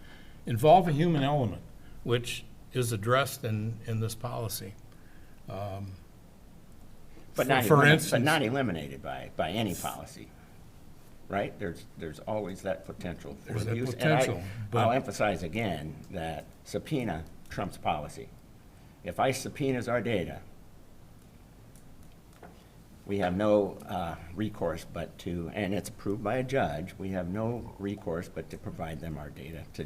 involve a human element, which is addressed in this policy. But not eliminated by any policy, right? There's always that potential for There's that abuse. potential, And but- I'll emphasize again that subpoena trumps policy. If ICE subpoenas our data, we have no recourse and it's approved by a judge, we have no recourse but to provide them our data to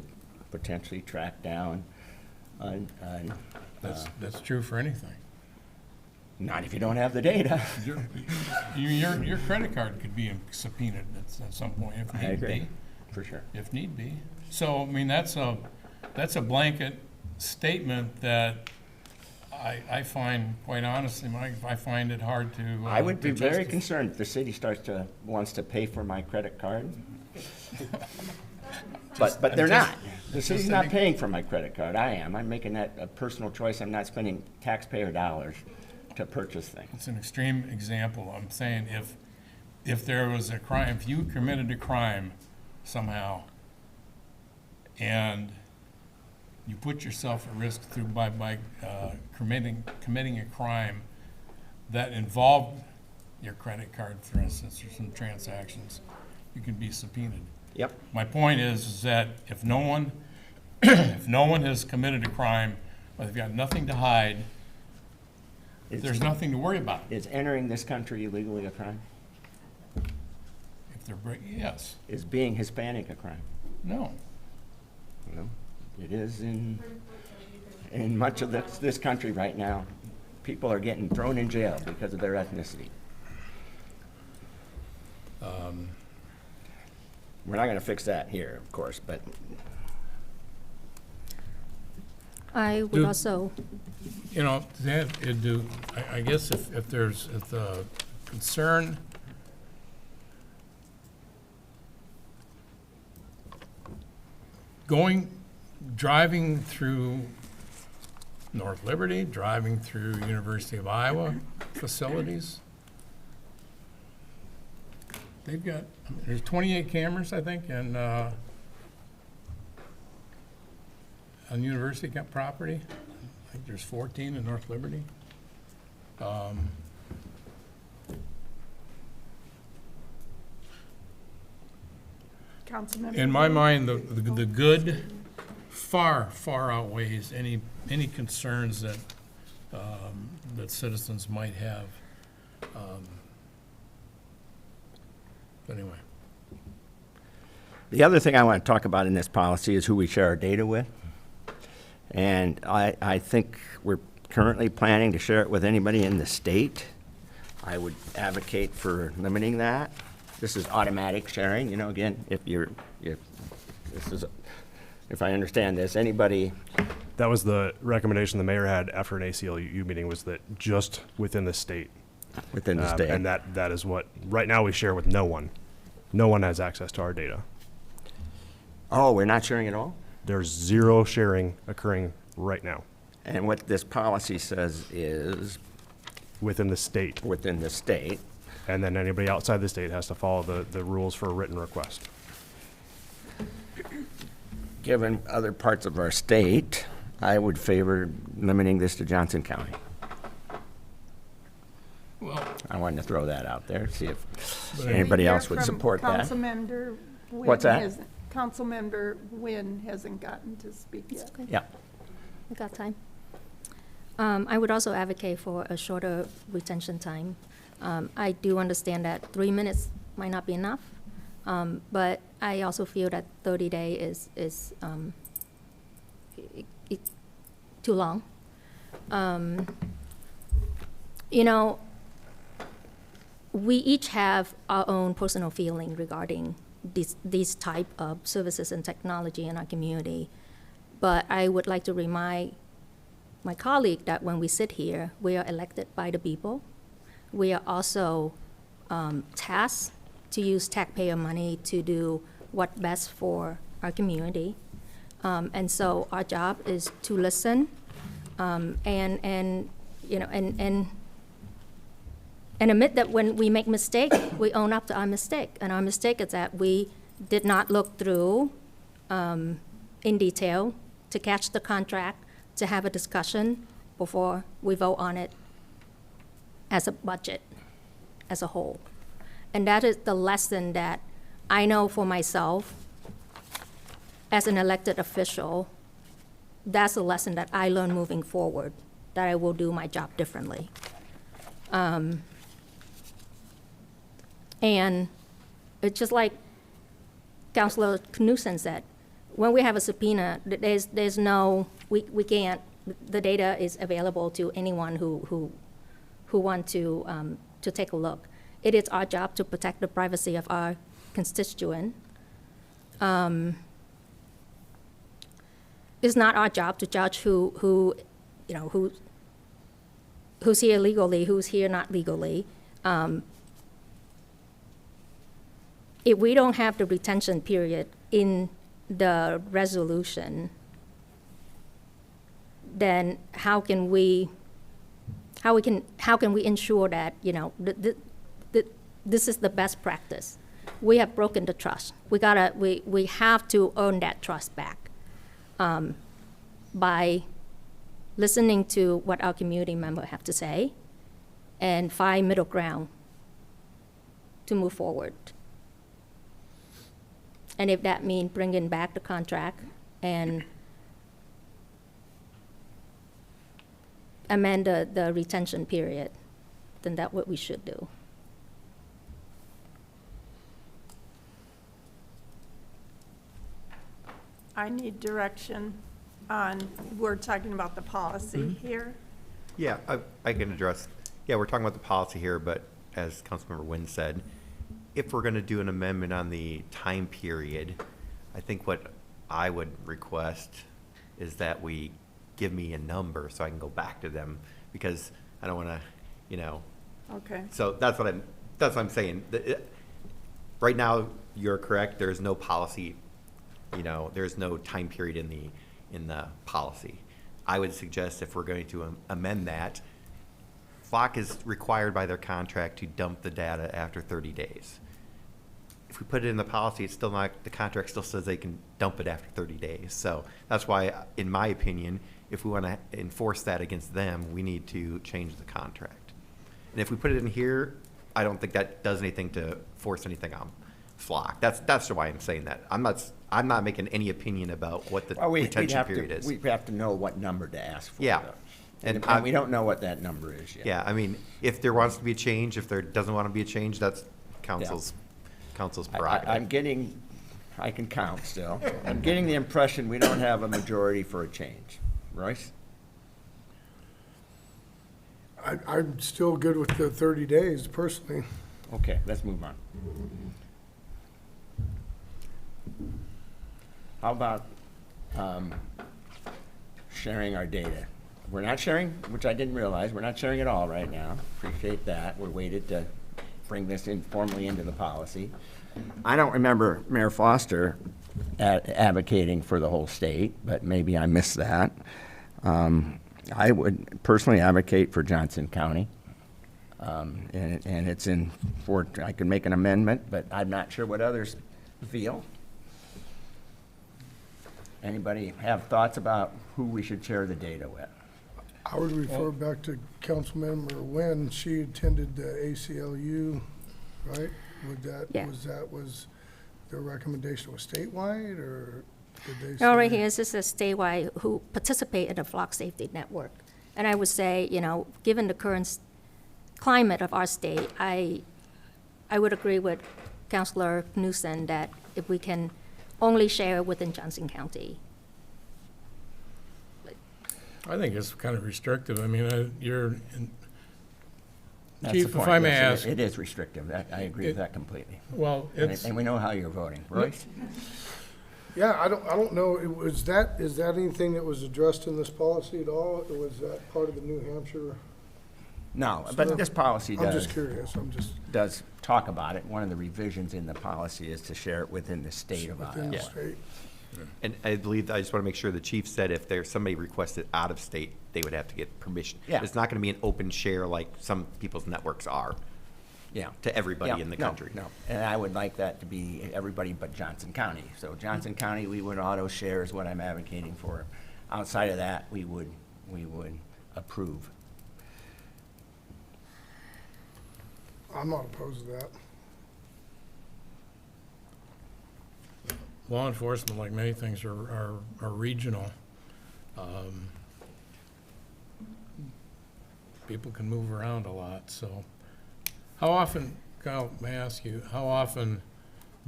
potentially track down. That's true for anything. Not if you don't have the data. Your credit card could be subpoenaed at some point if need I agree, be. for sure. If need be. So, I mean, that's a blanket statement that I find, quite honestly, Mike, I find it hard to. I would be to very justify. concerned if the city wants to pay for my credit card. But they're not. The city's not paying for my credit card. I am. I'm making that a personal choice. I'm not spending taxpayer dollars to purchase things. It's an extreme example. I'm saying if there was a crime, if you committed a crime somehow, and you put yourself at risk by committing a crime that involved your credit card, for instance, or some transactions, you can be subpoenaed. Yep. My point is that if no one has committed a crime, or they've got nothing to hide, there's nothing to worry about. Is entering this country illegally a crime? If they're yes. Is being Hispanic a crime? No. No. It is in much of this country right now. People are getting thrown in jail because of their ethnicity. We're not going to fix that here, of course, but I would also, I guess if there's a concern, driving through North Liberty, driving through University of Iowa facilities, there's 28 cameras, I think, and on university property. I think there's 14 in North Liberty. Councilmember. In my mind, the good far outweighs any concerns that citizens might have. Anyway. the other thing I want to talk about in this policy is who we share our data with. And I think we're currently planning to share it with anybody in the state. I would advocate for limiting that. This is automatic sharing, again, if I understand this, anybody. That was the recommendation the mayor had after an ACLU meeting, was that just within the state. Within the state. And that is what, right now we share with no one. No one has access to our data. Oh, we're not sharing at all? There's zero sharing occurring right now And what this policy says is within the state. within the state. And then anybody outside the state has to follow the rules for a written request. Given other parts of our state, I would favor limiting this to Johnson County. Well, I wanted to throw that out there, see if But anybody We hear else would from support that. Councilmember Wynn What's that? hasn't- Councilmember Wynn hasn't gotten to speak yet. Yeah. We got time. I would also advocate for a shorter retention time. I do understand that 3 minutes might not be enough, but I also feel that 30-day is too long. You know, we each have our own personal feeling regarding these type of services and technology in our community. But I would like to remind my colleague that when we sit here, we are elected by the people. We are also tasked to use taxpayer money to do what's best for our community. And so our job is to listen and you know, and admit that when we make mistake, we own up to our mistake. And our mistake is that we did not look through in detail to catch the contract, to have a discussion before we vote on it as a budget, as a whole. And that is the lesson that I know for myself as an elected official. That's a lesson that I learned moving forward, that I will do my job differently. And it's just like Councilor Knudsen said, when we have a subpoena, there's no, we can't, the data is available to anyone who want to take a look. It is our job to protect the privacy of our constituent. It's not our job to judge who's here legally, who's here not legally. If we don't have the retention period in the resolution, then how can we ensure that, you know, this is the best practice? We have broken the trust. We have to earn that trust back by listening to what our community members have to say and find middle ground to move forward. And if that means bringing back the contract and amend the retention period, then that's what we should do. I need direction on, we're talking about the policy here. Yeah, I can address, yeah, we're talking about the policy here, but as Councilmember Wynn said, if we're gonna do an amendment on the time period, I think what I would request is that we give me a number so I can go back to them, because I don't wanna, you know. Okay. So that's what I'm saying. Right now, you're correct, there's no policy, you know, there's no time period in the policy. I would suggest if we're going to amend that, FLOC is required by their contract to dump the data after 30 days. If we put it in the policy, it's still not, the contract still says they can dump it after 30 days. So that's why, in my opinion, if we want to enforce that against them, we need to change the contract. And if we put it in here, I don't think that does anything to force anything on FLOC. That's why I'm saying that. I'm not making any opinion about what the retention period is. We have to know what number to ask for. Yeah. though. And And we don't know what that number is yet. Yeah, I mean, if there wants to be a change, if there doesn't want to be a change, that's council's prerogative. I can count still. I'm getting the impression we don't have a majority for a change. Royce? I'm still good with the 30 days personally. Okay, let's move on. How about sharing our data? We're not sharing, which I didn't realize, we're not sharing it all right now. Appreciate that. We're waited to bring this in formally into the policy. I don't remember Mayor Foster advocating for the whole state, but maybe I missed that. I would personally advocate for Johnson County. And it's I could make an amendment, but I'm not sure what others feel. Anybody have thoughts about who we should share the data with? I would refer back to Councilmember Nguyen. She attended the ACLU, right? Yeah. Was their recommendation was statewide, or did they say? No, right here, this is a statewide who participate in the flock safety network. And I would say, given the current climate of our state, I would agree with Councilor Knudsen that if we can only share within Johnson County. I think it's kind of restrictive. I mean, That's Chief, the point. if I may Yes, ask. It is restrictive. I agree with that completely. Well, it's. And we know how you're voting. Royce? Yeah, I don't know, is that anything that was addressed in this policy at all, or was that part of the New Hampshire? No, but this policy I'm does. just curious, Does talk about it. One of the revisions in the policy is to share it within the state of within the Iowa. state. And I believe, I just want to make sure the chief said if there's somebody requested out of state, they would have to get permission. Yeah. It's not going to be an open share like some people's networks are Yeah. to everybody Yeah, in the no, country. No, and I would like that to be everybody but Johnson County. So Johnson County, we would auto share is what I'm advocating for. Outside of that, we would approve. I'm not opposed to that. Law enforcement, like many things, are regional. People can move around a lot, so. How often, Kyle, may I ask you, how often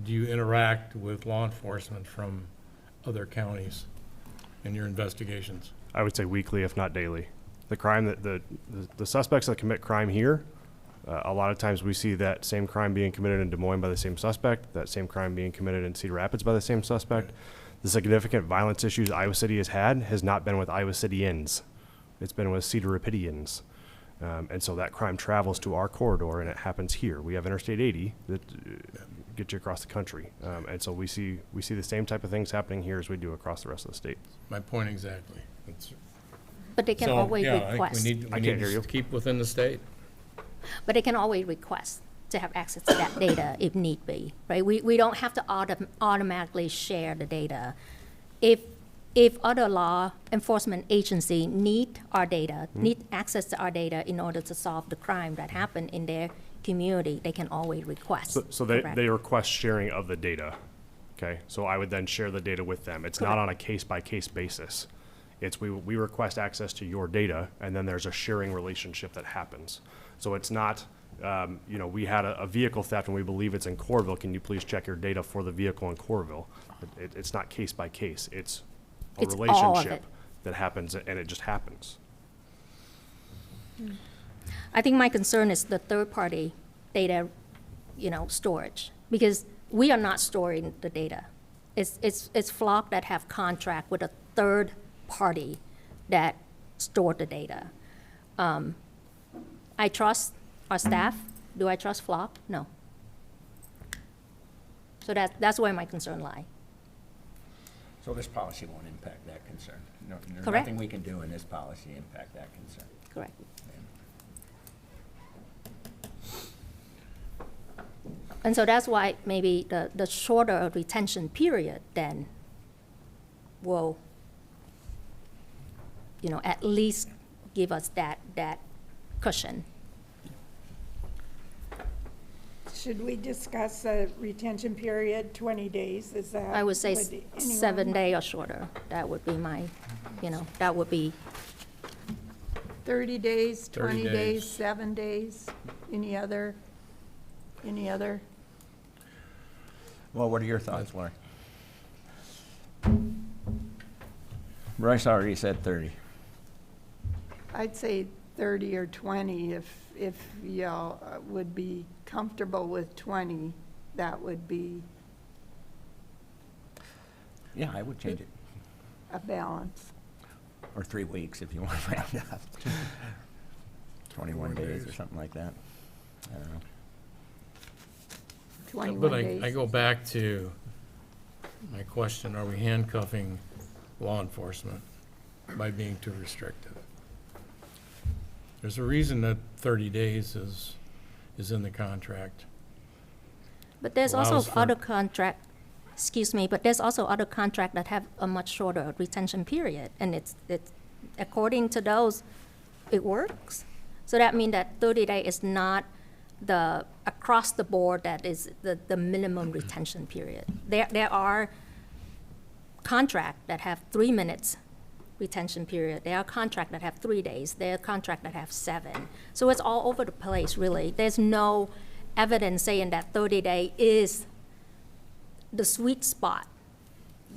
do you interact with law enforcement from other counties in your investigations? I would say weekly, if not daily. The crime that the suspects that commit crime here, a lot of times we see that same crime being committed in Des Moines by the same suspect, that same crime being committed in Cedar Rapids by the same suspect. The significant violence issues Iowa City has had has not been with Iowa Cityans. It's been with Cedar Rapidians. And so that crime travels to our corridor, and it happens here. We have Interstate 80 that gets you across the country. And so we see the same type of things happening here as we do across the rest of the state. My point exactly. But they can always request. I think we need to keep within the state. But they can always request to have access to that data if need be, right? We don't have to automatically share the data. If other law enforcement agency need our data, need access to our data in order to solve the crime that happened in their community, they can always request. So they request sharing of the data, okay? So I would then share the data with them. It's not on a case-by-case basis. It's we request access to your data, and then there's a sharing relationship that happens. So it's not, we had a vehicle theft and we believe it's in Coralville. Can you please check your data for the vehicle in Coralville? It's not case by case. It's a relationship that happens, and it just happens. I think my concern is the third-party data, storage, because we are not storing the data. It's Flock that have contract with a third party that store the data. I trust our staff. Do I trust Flock? No. So that's where my concern lies. So this policy won't impact that concern. No, there's Correct. nothing we can do in this policy to impact that concern. Correct. And so that's why maybe the shorter retention period then will, at least give us that cushion. Should we discuss a retention period, 20 days? Is that? I would say anyone- 7 day or shorter. That would be my, that would be, 30 days, 20 days. days, 7 days? Any other? Well, what are your thoughts, Lauren? Bryce already said 30. I'd say 30 or 20 if y'all would be comfortable with 20, that would be Yeah, I would change it. a balance. Or 3 weeks if you want to round up. 21 days or something like that. I don't know. 21 But days. I go back to my question, are we handcuffing law enforcement by being too restrictive? There's a reason that 30 days is in the contract. But there's Allows also for- other contract, excuse me, but there's also other contract that have a much shorter retention period, and it's according to those, it works. So that means that 30 day is not the across the board that is the minimum retention period. There are contract that have 3 minutes retention period. There are contract that have 3 days. There are contract that have 7. So it's all over the place, really. There's no evidence saying that 30 day is the sweet spot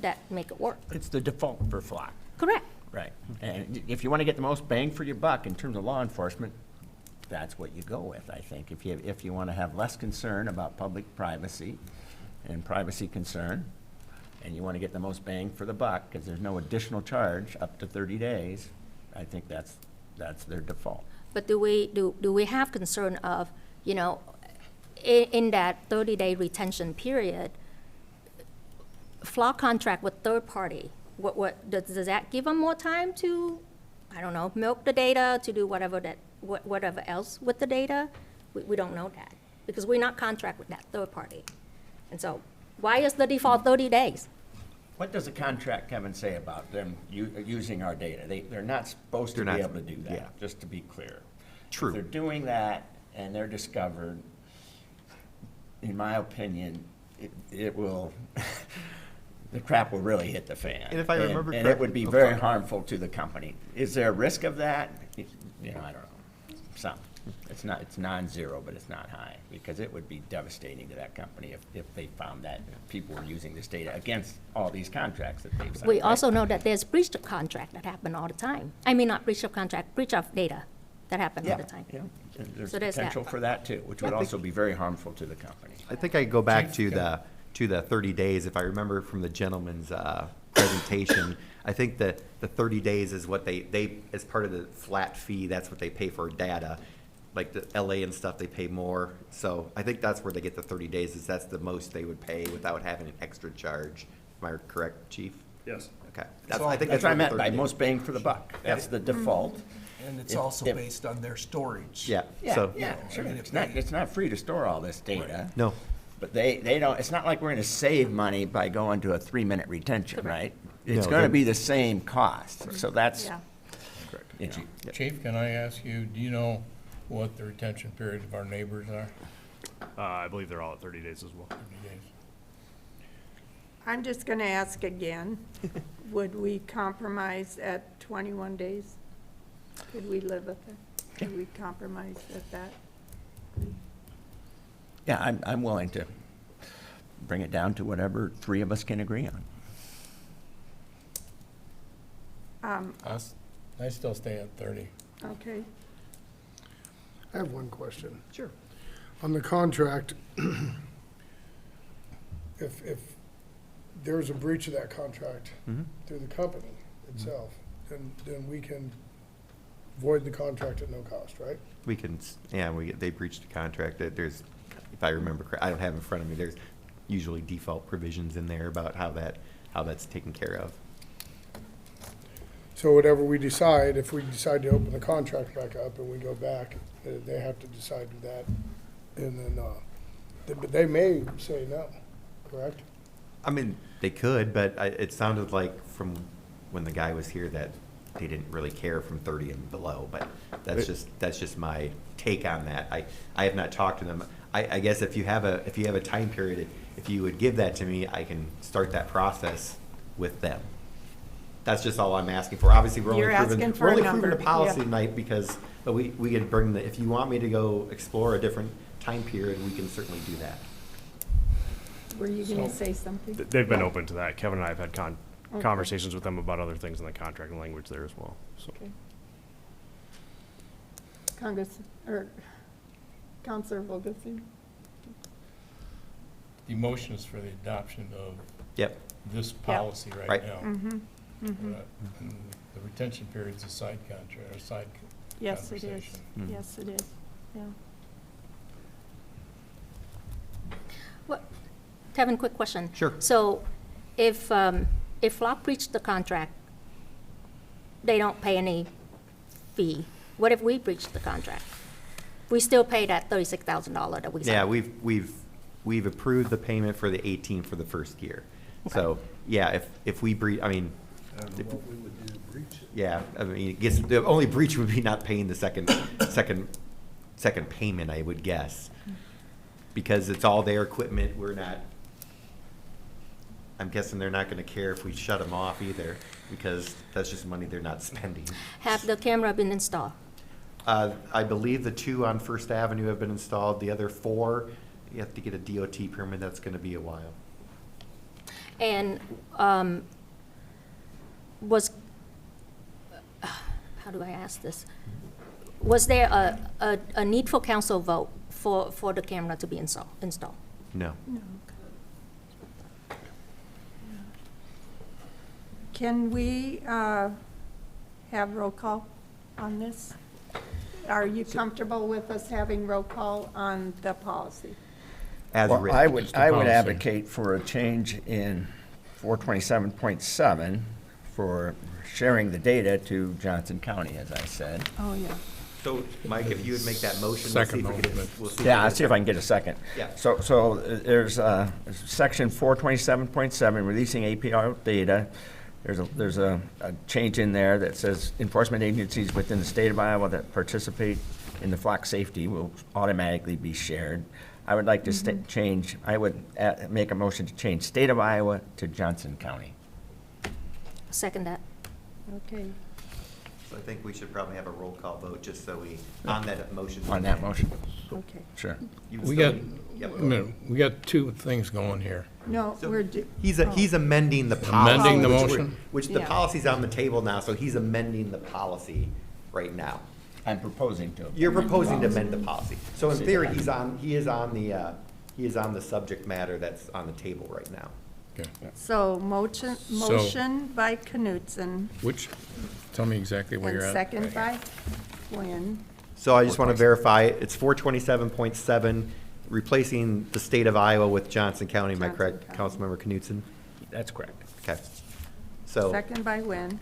that make it work. It's the default for flock. Correct. Right. And if you want to get the most bang for your buck in terms of law enforcement, that's what you go with, I think. If you want to have less concern about public privacy and privacy concern, and you want to get the most bang for the buck, because there's no additional charge up to 30 days, I think that's their default. But do we have concern of, you know, in that 30-day retention period, flock contract with third party, what does that give them more time to, I don't know, milk the data, to do whatever else with the data? We don't know that, because we're not contract with that third party. And so, why is the default 30 days? What does the contract, Kevin, say about them using our data? They're not supposed to be able to do that, yeah. just to be clear. True. If they're doing that and they're discovered, in my opinion, it will, the crap will really hit the fan. And if I remember and it would be very correctly- harmful to the company. Is there a risk of that? You know, I don't know. Some. It's non-zero, but it's not high, because it would be devastating to that company if they found that people were using this data against all these contracts that they've signed. We right? also know that there's breach of contract that happen all the time. I mean, not breach of contract, breach of data that happen all the time. Yeah, and there's So there's that. potential for that too, which would also be very harmful to the company. I think I go back Chief, to the 30 days, if I remember from the gentleman's presentation. I think that the 30 days is what they, as part of the flat fee, that's what they pay for data. Like the LA and stuff, they pay more. So I think that's where they get the 30 days, is that's the most they would pay without having an extra charge. Am I correct, Chief? Yes. Okay. I think that's what I meant by most bang for the buck. That's the default. And it's If- also if- based on their storage. Yeah. Yeah, So, yeah, I sure. mean, if It's not free to store all this data. no. But they don't, it's not like we're gonna save money by going to a 3-minute retention, right? It's No, gonna they're- be the same cost, so that's, Yeah. Correct. you know. Chief, can I ask you, do you know what the retention period of our neighbors are? I believe they're all at 30 days as well. 30 days. I'm just going to ask again, would we compromise at 21 days? Could we live with it? Could we compromise at that? Yeah, I'm willing to bring it down to whatever 3 of us can agree on. I still stay at 30. Okay. I have one question. Sure. On the contract, if there's a breach of that contract through the company itself, then we can void the contract at no cost, right? We can, they breached a contract. That there's, if I remember correct, I don't have it in front of me, there's usually default provisions in there about how that's taken care of. So whatever we decide, if we decide to open the contract back up and we go back, they have to decide that. And then, but they may say no, correct? I mean, they could, but it sounded like from when the guy was here that they didn't really care from 30 and below, but that's just my take on that. I have not talked to them. I guess if you have a time period, if you would give that to me, I can start that process with them. That's just all I'm asking for. Obviously, we're You're only asking proving, for we're a only number, proving the policy yeah. tonight but we can bring the, if you want me to go explore a different time period, we can certainly do that. Were you going to say something? They've been open to that. Kevin and I have had conversations with them about other things in the contract and language there as well. So. Okay. Councilor Vogelson? The motion is for the adoption of Yep. this policy Right. right now. Mm-hmm. Mm-hmm. And the retention period is a side contract, or side Yes, it is. conversation. Yes, it is. Yeah. Kevin, quick question. Sure. So if Flock breached the contract, they don't pay any fee. What if we breached the contract? We still pay that $36,000 that we signed? Yeah, we've approved the payment for the 18 for the first year. So, yeah, if we breach, I mean, yeah, I mean, I guess the only breach would be not paying the second payment, I would guess. Because it's all their equipment, we're not, I'm guessing they're not gonna care if we shut them off either, because that's just money they're not spending. Have the camera been installed? I believe the 2 on First Avenue have been installed, the other 4, you have to get a DOT permit, that's gonna be a while. And how do I ask this? Was there a need for council vote for the camera to be installed? No. Can we have roll call on this? Are you comfortable with us having roll call on the policy? As Well, written. I would policy. advocate for a change in 427.7 for sharing the data to Johnson County, as I said. Oh, yeah. So, Mike, if you would make that motion, Second we'll see if we motion. get, we'll see. Yeah, I'll see if I can get a second. Yeah. So there's section 427.7, releasing APR data. There's a change in there that says enforcement agencies within the state of Iowa that participate in the flock safety will automatically be shared. I would like to change, I would make a motion to change state of Iowa to Johnson County. Second that. Okay. So I think we should probably have a roll call vote, just so we, on that motion. On that motion, Okay. sure. You would We still got, need- yep, wait a go ahead. minute, we got 2 things going here. No, So we're, He's amending the policy. Amending the which motion? Which the Yeah. policy's on the table now, so he's amending the policy right now. I'm proposing to. You're proposing to amend the policy. So in theory, he is on the subject matter that's on the table right now. Okay. so motion by Knutson Which, tell me exactly where and you're at. second by Quinn. So I just want to verify, it's 427.7, replacing the state of Iowa with Johnson County, am I Johnson correct, County. Councilmember Knutson? That's correct. Okay. So, Second by Wynn.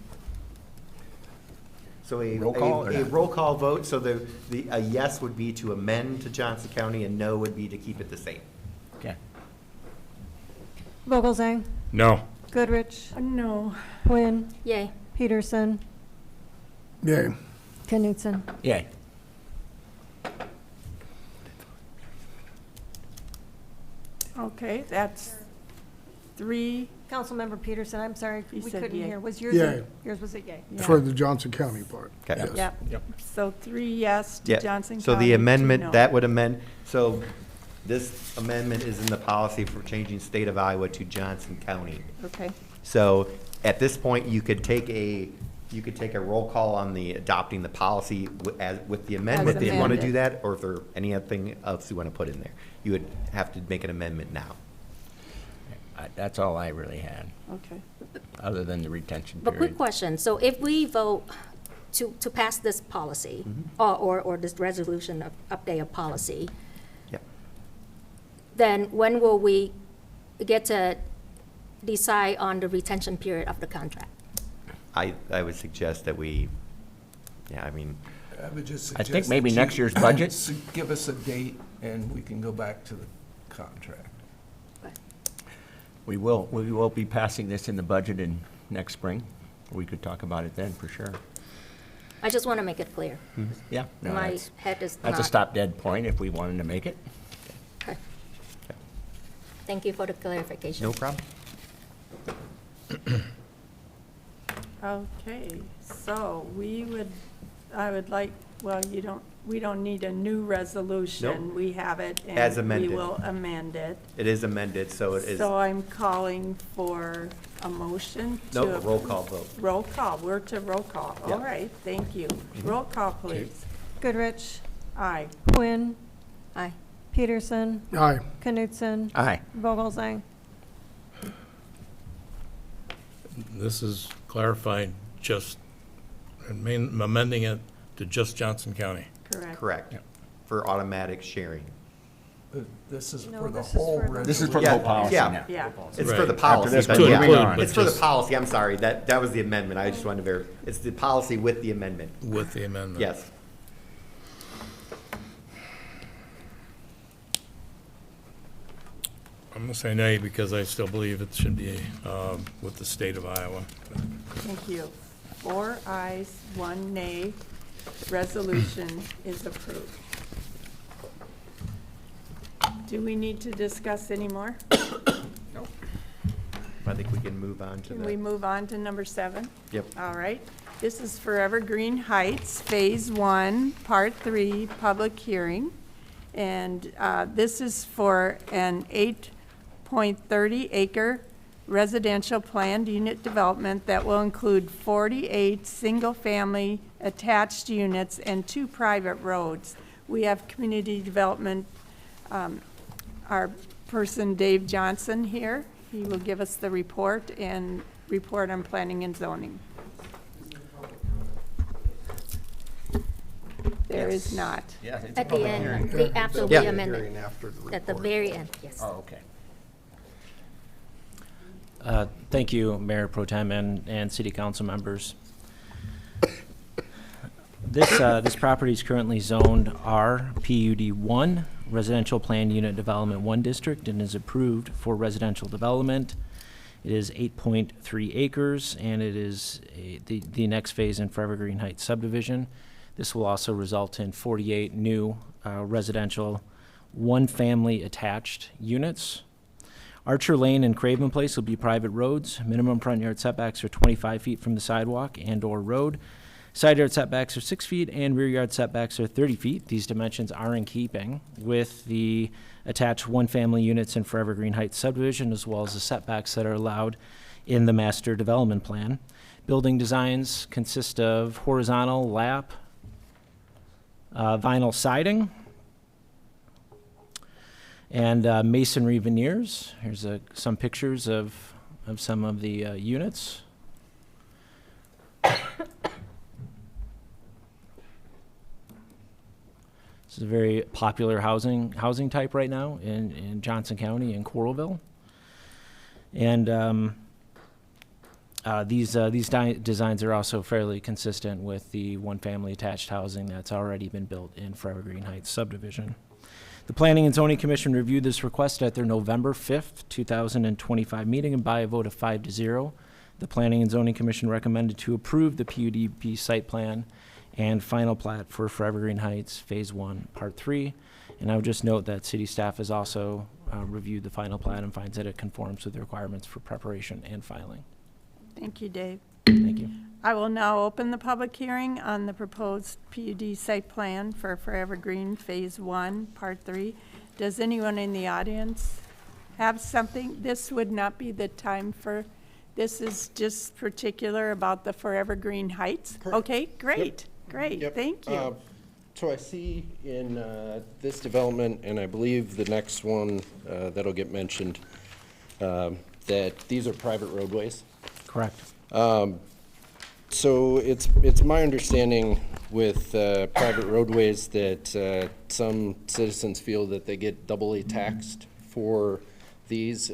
so a Roll call or a not? roll call vote, so a yes would be to amend to Johnson County, and no would be to keep it the same. Okay. Vogelzang, No. Goodrich, No. Quinn, Yay. Peterson, Yay. Knutson. Yay. Okay, that's 3. Councilmember Peterson, I'm sorry, He we said couldn't yay. hear. Was yours? Yay. Yours was a yay. Yeah. For the Johnson County part. Okay. Yes. Yep. Yep. So 3 yes to Yeah. Johnson County. So the 2 amendment, no. that would amend, so this amendment is in the policy for changing state of Iowa to Johnson County. Okay. So at this point, you could take a roll call on the adopting the policy with the amendment, if you want to do amended. that, or if there anything else you want to put in there. You would have to make an amendment now. That's all I really had, Okay. other than the retention But quick period. question, so if we vote to pass this policy, or this resolution of update of policy, Yeah. then when will we get to decide on the retention period of the contract? I would suggest that we, yeah, I mean, I would just I suggest. think maybe that next you year's budget. Give us a date and we can go back to the contract. We will be passing this in the budget in next spring. We could talk about it then, for sure. I just want to make it clear. Yeah. no, My that's- head is That's a not. stop dead point if we wanted to make it. Okay. Thank you for the clarification. no problem. Okay, so I would like, well, we don't need a new resolution. Nope. We have it. As And amended. we will amend it. It is amended, so it is, So I'm calling for a motion to. no, a roll call vote. Roll call, we're to roll call. Yeah. All right, thank you. Roll call, please. Goodrich, Aye. Quinn, Aye. Peterson, Aye. Knutson, Aye. Vogelzang. This is clarifying just, amending it to just Johnson County. Correct. Correct. For automatic sharing. This is No, for the this is whole for the- resolution. This is for the Yeah, whole policy yeah. now. Yeah. It's for Right. the policy, After this, but we're yeah. moving on. It's for the Just- policy, I'm sorry, that was the amendment, I just wanted to verify. It's the policy with the amendment, With the amendment. yes. I'm gonna say nay because I still believe it should be with the state of Iowa. Thank you. 4 ayes, 1 nay. Resolution is approved. Do we need to discuss any more? I think we can move on to Can we the, move on to number 7? yep. All right. This is Forevergreen Heights, Phase 1, Part 3, public hearing. And this is for an 8.30 acre residential planned unit development that will include 48 single-family attached units and 2 private roads. We have community development, our person Dave Johnson here. He will give us the report and report on planning and zoning. There is not. Yeah, it's At the end, after we Yeah. amended, at the very end, yes. Oh, okay. Thank you, Mayor Pro Tem and City Council members. This property is currently zoned R PUD 1, Residential Planned Unit Development 1 District, and is approved for residential development. It is 8.3 acres, and it is the next phase in Forevergreen Heights subdivision. This will also result in 48 new residential, 1-family attached units. Archer Lane and Craven Place will be private roads. Minimum front yard setbacks are 25 feet from the sidewalk and/or road. Side yard setbacks are 6 feet and rear yard setbacks are 30 feet. These dimensions are in keeping with the attached 1-family units in Forevergreen Heights subdivision, as well as the setbacks that are allowed in the master development plan. Building designs consist of horizontal lap, vinyl siding, and masonry veneers. Here's some pictures of some of the units. This is a very popular housing type right now in Johnson County and Coralville. And these designs are also fairly consistent with the 1-family attached housing that's already been built in Forevergreen Heights subdivision. The Planning and Zoning Commission reviewed this request at their November 5th, 2025 meeting, and by a vote of 5-0, the Planning and Zoning Commission recommended to approve the PUDP site plan and final plat for Forevergreen Heights Phase 1, Part 3. And I would just note that city staff has also reviewed the final plat and finds that it conforms with the requirements for preparation and filing. Thank you, Dave. Thank you. I will now open the public hearing on the proposed PUD site plan for Forevergreen Phase 1, Part 3. Does anyone in the audience have something? This would not be the time for, this is just particular about the Forevergreen Heights? Correct. Okay, great, great, Yep. thank you. So I see in this development, and I believe the next one that'll get mentioned, that these are private roadways. Correct. So it's my understanding with private roadways that some citizens feel that they get doubly taxed for these.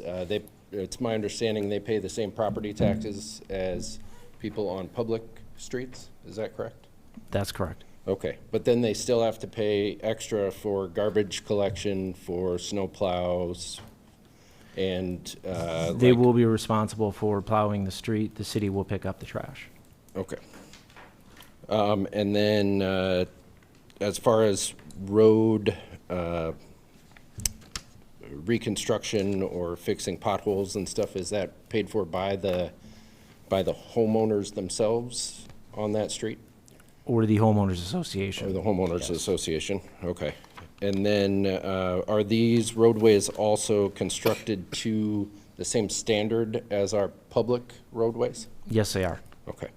It's my understanding they pay the same property taxes as people on public streets. Is that correct? That's correct. Okay, but then they still have to pay extra for garbage collection, for snow plows, and They will be responsible for plowing the street. The city will pick up the trash. Okay. And then as far as road reconstruction or fixing potholes and stuff, is that paid for by the homeowners themselves on that street? Or the homeowners association. Or the homeowners Yes. association, okay. And then are these roadways also constructed to the same standard as our public roadways? Yes, they are. Okay.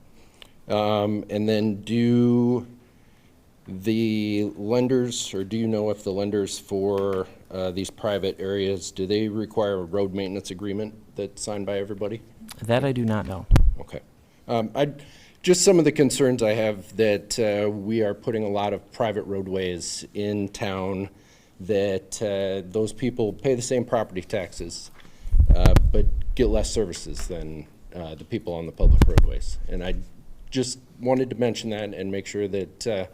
And then do the lenders, or do you know if the lenders for these private areas, do they require a road maintenance agreement that's signed by everybody? That I do not know. Okay. Just some of the concerns I have that we are putting a lot of private roadways in town that those people pay the same property taxes, but get less services than the people on the public roadways. And I just wanted to mention that and make sure that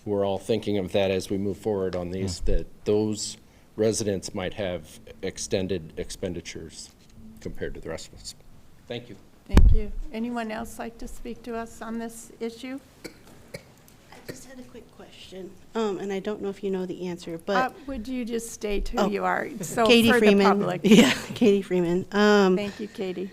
we're all thinking of that as we move forward on these, that those residents might have extended expenditures compared to the rest of us. Thank you. Thank you. Anyone else like to speak to us on this issue? I just had a quick question, and I don't know if you know the answer, but Would you just state who you are? So Katie for Freeman. the public. Yeah, Katie Freeman. Thank you, Katie.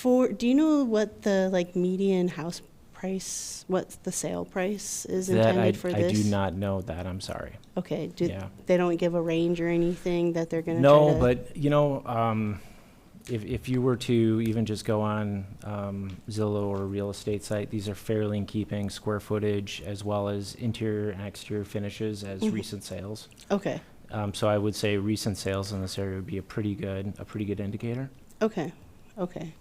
Do you know what the median house price, what the sale price is intended for this? I do not know that, I'm sorry. Okay, Yeah. they don't give a range or anything that they're gonna try No, to? but, you know, if you were to even just go on Zillow or a real estate site, these are fairly in keeping square footage as well as interior and exterior finishes as recent sales. Okay. So I would say recent sales in this area would be a pretty good indicator. Okay, okay.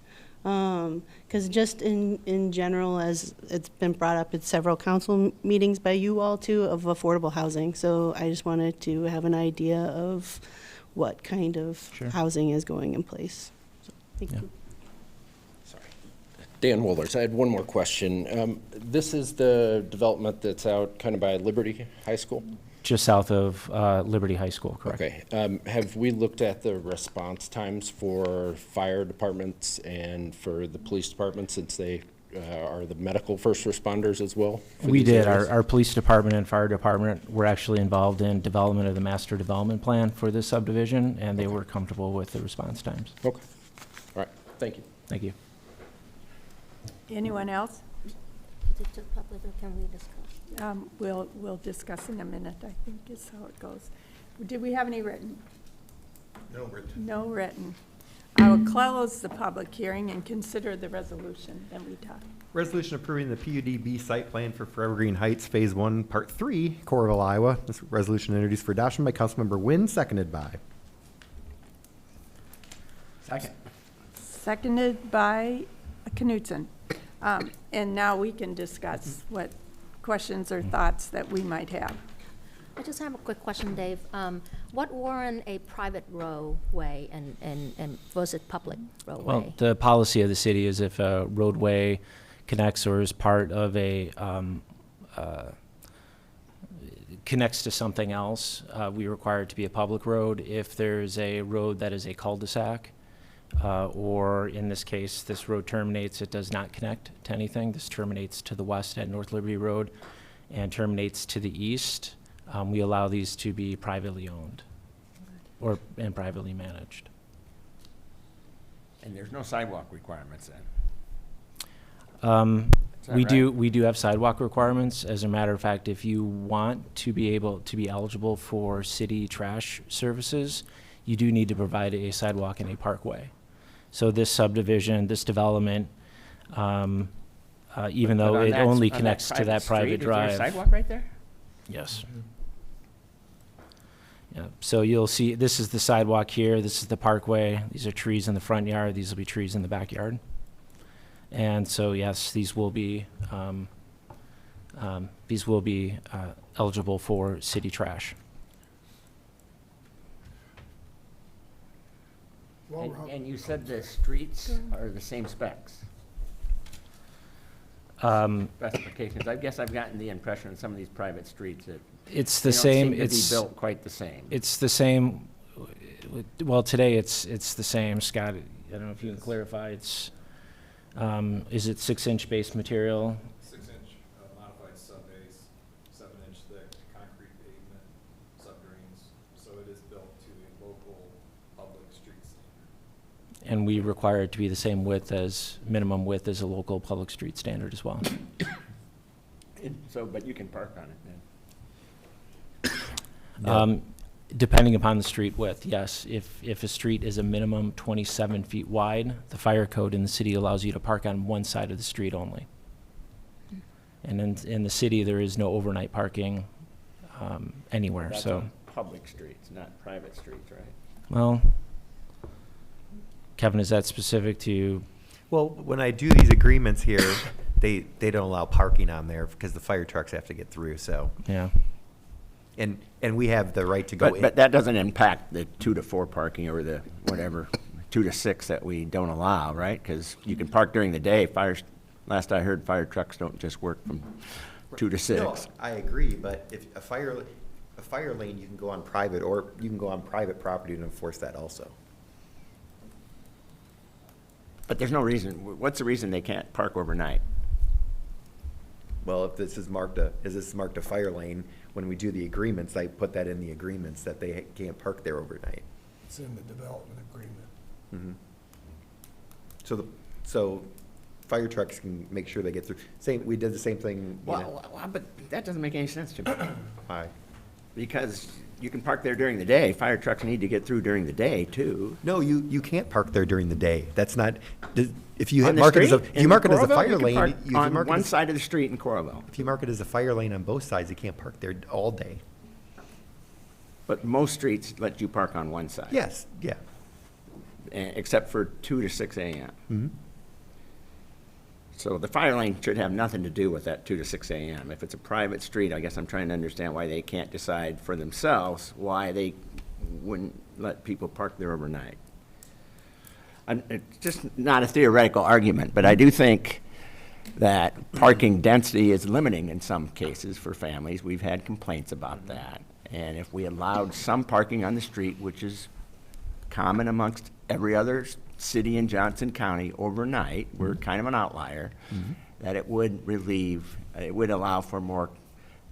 Because just in general, as it's been brought up at several council meetings by you all too, of affordable housing. So I just wanted to have an idea of what kind of housing is going in place. So, thank you. Sorry. Dan Woolers, I had one more question. This is the development that's out kind of by Liberty High School? Just south of Liberty High School, correct? Okay. Have we looked at the response times for fire departments and for the police department, since they are the medical first responders as well? We did. Our police department and fire department were actually involved in development of the master development plan for this subdivision, and they were comfortable with the response times. Okay. All right. Thank you. Thank you. Anyone else? Is it to the public, or can we discuss? We'll discuss in a minute, I think is how it goes. Did we have any written? No written. No written. I will close the public hearing and consider the resolution, then we talk. Resolution approving the PUDB site plan for Forevergreen Heights Phase 1, Part 3, Coralville, Iowa. This resolution introduced for adoption by Councilmember Wynn, seconded by. Second. Seconded by Knutson. And now we can discuss what questions or thoughts that we might have. I just have a quick question, Dave. What warrant a private roadway and versus public roadway? Well, the policy of the city is if a roadway connects or is part of a, connects to something else, we require it to be a public road. If there's a road that is a cul-de-sac, or in this case, this road terminates, it does not connect to anything. This terminates to the west at North Liberty Road and terminates to the east. We allow these to be privately owned and privately managed. And there's no sidewalk requirements then? We do have sidewalk requirements. As a matter of fact, if you want to be able to be eligible for city trash services, you do need to provide a sidewalk and a parkway. So this subdivision, this development, even though it only connects to that private drive. Is there a sidewalk right there? Yes. Yeah, so you'll see, this is the sidewalk here, this is the parkway, these are trees in the front yard, these will be trees in the backyard. And so, yes, these will be eligible for city trash. And you said the streets are the same specs? Specifications. I guess I've gotten the impression on some of these private streets that It's the same. They don't seem to be built quite the same. It's the same. Well, today it's the same. Scott, I don't know if you can clarify. It's is it 6-inch base material? 6-inch modified subbase, 7-inch thick concrete pavement, subdrains. So it is built to a local public street standard. And we require it to be the same width as, minimum width as a local public street standard as well. So, but you can park on it then? Depending upon the street width, yes. If a street is a minimum 27 feet wide, the fire code in the city allows you to park on one side of the street only. And in the city, there is no overnight parking anywhere. That's so on public streets, not private streets, right? Well, Kevin, is that specific to? Well, when I do these agreements here, they don't allow parking on there because the fire trucks have to get through. So yeah. And we have the right to go in. But that doesn't impact the 2 to 4 parking or the whatever, 2 to 6 that we don't allow, right? Because you can park during the day. Last I heard, fire trucks don't just work from 2 to 6. No, I agree, but if a fire lane, you can go on private, or you can go on private property and enforce that also. But there's no reason, what's the reason they can't park overnight? Well, if this is marked a fire lane, when we do the agreements, I put that in the agreements that they can't park there overnight. It's in the development agreement. So fire trucks can make sure they get through. We did the same thing. Well, but that doesn't make any sense to me. Why? Because you can park there during the day. Fire trucks need to get through during the day, too. No, you can't park there during the day. That's not, if you On the mark it as street? you mark it as a In Coralville, fire you can lane. park if you on mark it one as- side of the street in Coralville. If you mark it as a fire lane on both sides, you can't park there all day. But most streets let you park on one side. Yes, yeah. Except for 2 to 6 a.m. Mm-hmm. So the fire lane should have nothing to do with that 2 to 6 a.m. If it's a private street, I guess I'm trying to understand why they can't decide for themselves why they wouldn't let people park there overnight. It's just not a theoretical argument, but I do think that parking density is limiting in some cases for families. We've had complaints about that. And if we allowed some parking on the street, which is common amongst every other city in Johnson County overnight, we're kind of an outlier, that it would it would allow for more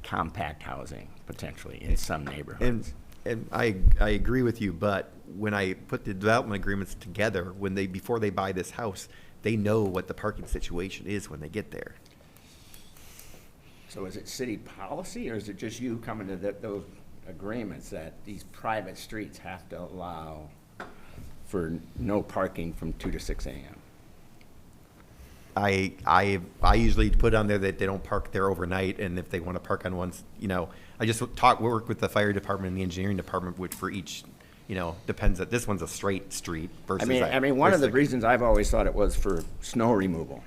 compact housing potentially in some neighborhoods. And I agree with you, but when I put the development agreements together, before they buy this house, they know what the parking situation is when they get there. So is it city policy, or is it just you coming to those agreements that these private streets have to allow for no parking from 2 to 6 a.m.? I usually put on there that they don't park there overnight, and if they want to park on one, I just work with the fire department and the engineering department, which for each, depends that this one's a straight street versus. I mean, one of the reasons I've always thought it was for snow removal,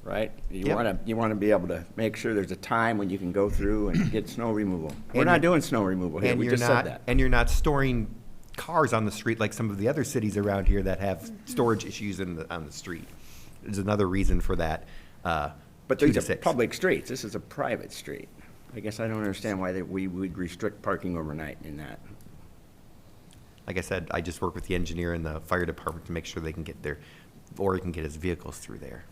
right? You want to be able to make sure there's a time when you can go through and get snow removal. We're not doing snow removal here. We just said that. And you're not storing cars on the street like some of the other cities around here that have storage issues on the street. There's another reason for that. But these are public streets. This is a private street. I guess I don't understand why we would restrict parking overnight in that. Like I said, I just work with the engineer and the fire department to make sure they can get there, or he can get his vehicles through there.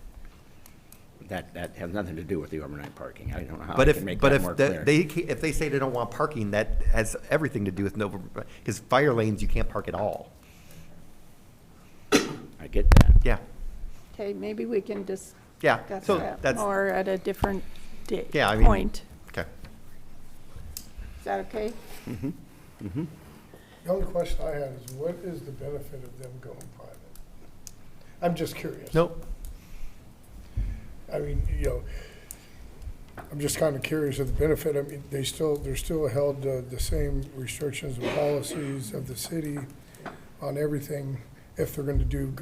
That has nothing to do with the overnight parking. I don't know how But I can make that more clear. if they say they don't want parking, that has everything to do with because fire lanes, you can't park at all. I get that. Yeah. Okay, maybe we can discuss so that more at a different point. Okay. Is that okay? Mm-hmm. Mm-hmm. The only question I have is, what is the benefit of them going private? I'm just curious. Nope. I mean, I'm just kind of curious of the benefit. I mean, they're still held to the same restrictions and policies of the city on everything. If they're going to do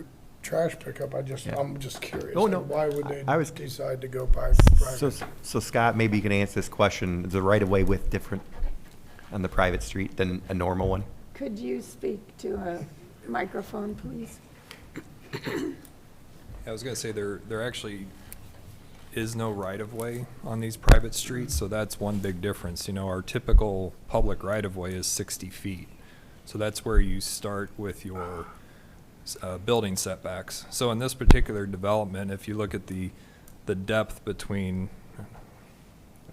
trash pickup, I'm just curious. Oh, no. Why would they I was- decide to go private? So Scott, maybe you can answer this question. Is the right of way width different on the private street than a normal one? Could you speak to a microphone, please? I was gonna say there actually is no right-of-way on these private streets, so that's one big difference. Our typical public right-of-way is 60 feet. So that's where you start with your building setbacks. So in this particular development, if you look at the depth between,